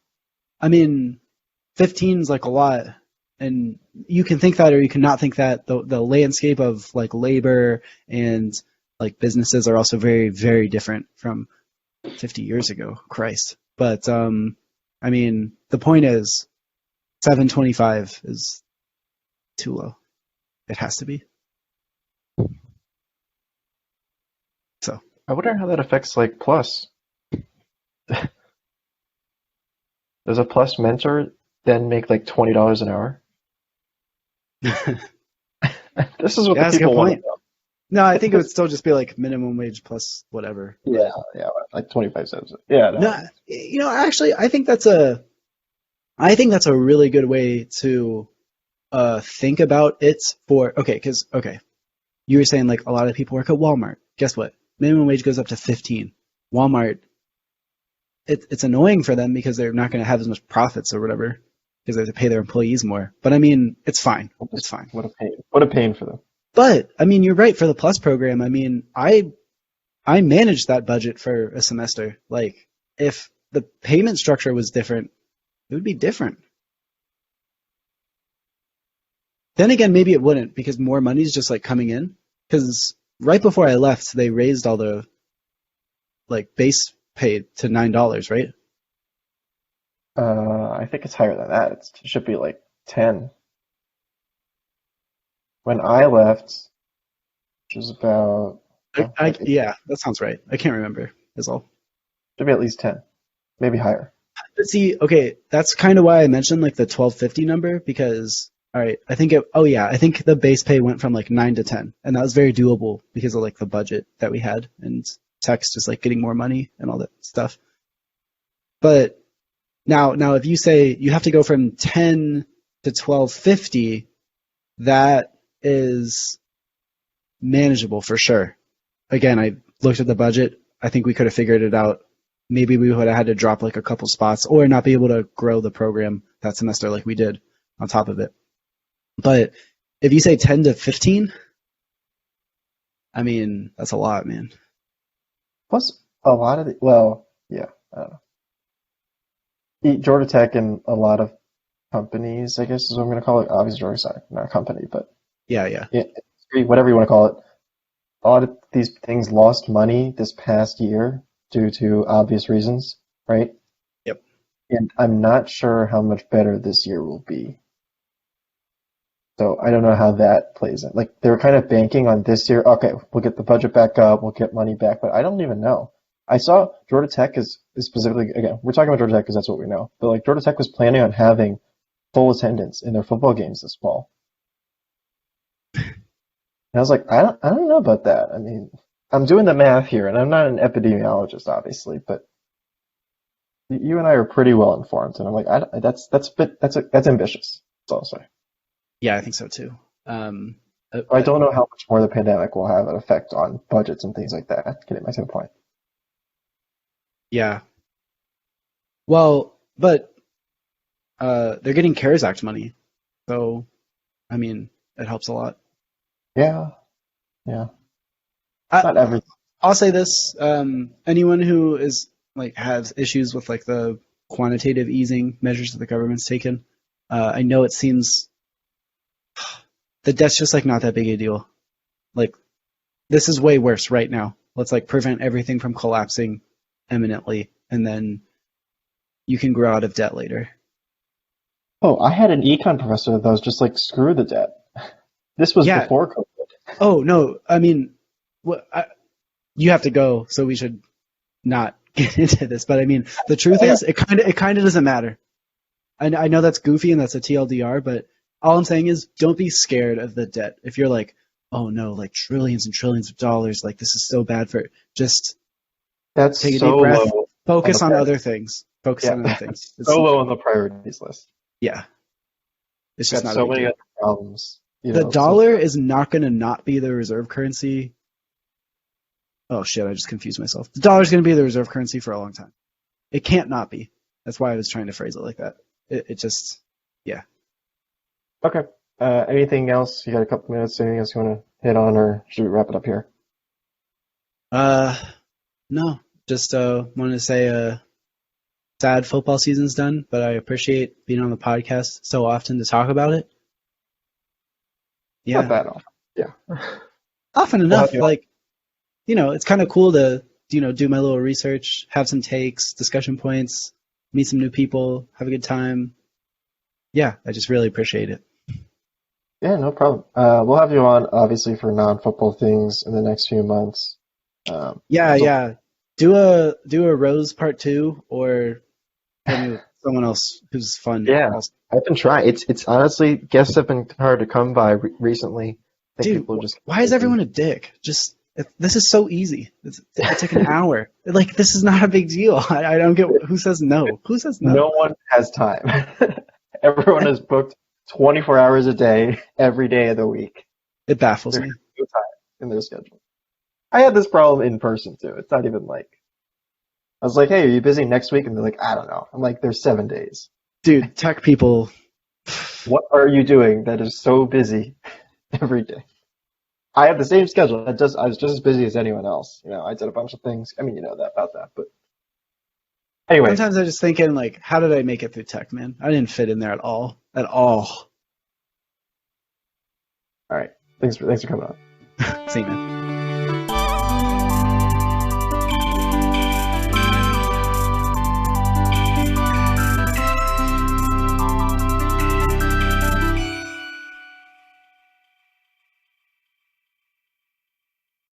[SPEAKER 1] I mean, 15 is like a lot, and you can think that or you can not think that. The landscape of like labor and like businesses are also very very different from 50 years ago. Christ. But I mean, the point is 725 is too low. It has to be. So
[SPEAKER 2] I wonder how that affects like Plus. Does a Plus mentor then make like $20 an hour?
[SPEAKER 1] yeah,
[SPEAKER 2] This is what the
[SPEAKER 1] that's a good
[SPEAKER 2] people want to
[SPEAKER 1] point. No, I think it would still just be like minimum wage plus whatever.
[SPEAKER 2] know. Yeah,
[SPEAKER 1] But
[SPEAKER 2] yeah, like 25 cents. Yeah, no.
[SPEAKER 1] no, actually, I think that's a really good way to think about it for okay, you were saying like a lot of people work at Walmart. Guess what? Minimum wage goes up to 15. Walmart, it's annoying for them because they're not going to have as much profits or whatever because they have to pay their employees more. But I mean, it's fine. It's fine.
[SPEAKER 2] What a pain. What a pain for them.
[SPEAKER 1] But I mean, you're right for the Plus program. I mean, I managed that budget for a semester. Like, if the payment structure was different, it would be different. Then again, maybe it wouldn't because more money's just like coming in. Because right before I left, they raised all the like base pay to $9, right?
[SPEAKER 2] I think it's higher than that. It should be like 10. when I left, which was about
[SPEAKER 1] Yeah, that sounds right. I can't remember. Is all.
[SPEAKER 2] should be at least 10, maybe higher.
[SPEAKER 1] But see, okay, that's kind of why I mentioned like the 1250 number because all right, I think I think the base pay went from like 9 to 10 and that was very doable because of like the budget that we had and Tech's just like getting more money and all that stuff. But now if you say you have to go from 10 to 1250, that is manageable for sure. Again, I looked at the budget. I think we could have figured it out. Maybe we would have had to drop like a couple spots or not be able to grow the program that semester like we did on top of it. But if you say 10 to 15, I mean, that's a lot, man.
[SPEAKER 2] Plus, a lot of yeah, I don't know. Georgia Tech and a lot of companies, I guess is what I'm going to call it. Obviously, Georgia Tech, not a company, but
[SPEAKER 1] Yeah.
[SPEAKER 2] whatever you want to call it. A lot of these things lost money this past year due to obvious reasons, right?
[SPEAKER 1] Yep.
[SPEAKER 2] And I'm not sure how much better this year will be. So I don't know how that plays in. Like they were kind of banking on this year. Okay, we'll get the budget back up, we'll get money back, but I don't even know. I saw Georgia Tech is specifically, again, we're talking about Georgia Tech because that's what we know. But like Georgia Tech was planning on having full attendance in their football games this fall. And I was like, I don't know about that. I mean, I'm doing the math here, and I'm not an epidemiologist, obviously, but you and I are pretty well informed, and I'm like, that's ambitious. That's all I'll say.
[SPEAKER 1] Yeah, I think so too.
[SPEAKER 2] I don't know how much more the pandemic will have an effect on budgets and things like that. Getting back to the point.
[SPEAKER 1] Yeah. Well, but they're getting CARES Act money, so I mean, it helps a lot.
[SPEAKER 2] Yeah. Not everything.
[SPEAKER 1] I'll say this: anyone who is like has issues with like the quantitative easing measures that the government's taken, I know it seems the debt's just like not that big a deal. Like this is way worse right now. Let's like prevent everything from collapsing imminently, and then you can grow out of debt later.
[SPEAKER 2] Oh, I had an econ professor that was just like, screw the debt. This was before COVID.
[SPEAKER 1] Oh no, I mean, you have to go, so we should not get into this. But I mean, the truth is, it kind of doesn't matter. I know that's goofy and that's a TLDR, but all I'm saying is, don't be scared of the debt. If you're like, oh no, like trillions and trillions of dollars, like this is so bad for just
[SPEAKER 2] that's
[SPEAKER 1] take a
[SPEAKER 2] so
[SPEAKER 1] deep breath,
[SPEAKER 2] low
[SPEAKER 1] focus on other things. Focus on other things.
[SPEAKER 2] It's so low on the priorities list.
[SPEAKER 1] Yeah, it's just
[SPEAKER 2] got
[SPEAKER 1] not
[SPEAKER 2] so
[SPEAKER 1] a big
[SPEAKER 2] many
[SPEAKER 1] deal.
[SPEAKER 2] other problems.
[SPEAKER 1] The dollar is not going to not be the reserve currency. Oh shit, I just confused myself. The dollar is going to be the reserve currency for a long time. It can't not be. That's why I was trying to phrase it like that. It just, yeah.
[SPEAKER 2] Okay. Anything else? You got a couple minutes. Anything else you want to hit on, or should we wrap it up here?
[SPEAKER 1] No. Just wanted to say sad football season's done, but I appreciate being on the podcast so often to talk about it. Yeah.
[SPEAKER 2] Not that often. Yeah.
[SPEAKER 1] Often enough. Like, it's kind of cool to, do my little research, have some takes, discussion points, meet some new people, have a good time. Yeah, I just really appreciate it.
[SPEAKER 2] Yeah, no problem. We'll have you on, obviously, for non-football things in the next few months.
[SPEAKER 1] Yeah. Do a Rose part 2 or someone else who's fun.
[SPEAKER 2] Yeah,
[SPEAKER 1] also.
[SPEAKER 2] I've been trying. It's honestly, guests have been hard to come by recently. I think
[SPEAKER 1] Dude, why is everyone a dick? This is so easy. It's like an hour. Like, this is not a big deal. I don't get who says no. Who says no?
[SPEAKER 2] No one has time. Everyone is booked 24 hours a day, every day of the week.
[SPEAKER 1] It baffles me.
[SPEAKER 2] No time in their schedule. I had this problem in person too. It's not even like I was like, "Hey, are you busy next week?" And they're like, "I don't know." I'm like, "There's 7 days."
[SPEAKER 1] Dude, tech people.
[SPEAKER 2] What are you doing that is so busy every day? I have the same schedule. I was just as busy as anyone else. I did a bunch of things. I mean, you know that about that, but anyway.
[SPEAKER 1] Sometimes I just thinking like, how did I make it through tech, man? I didn't fit in there at all. At all.
[SPEAKER 2] All right. Thanks for coming on.
[SPEAKER 1] See you, man.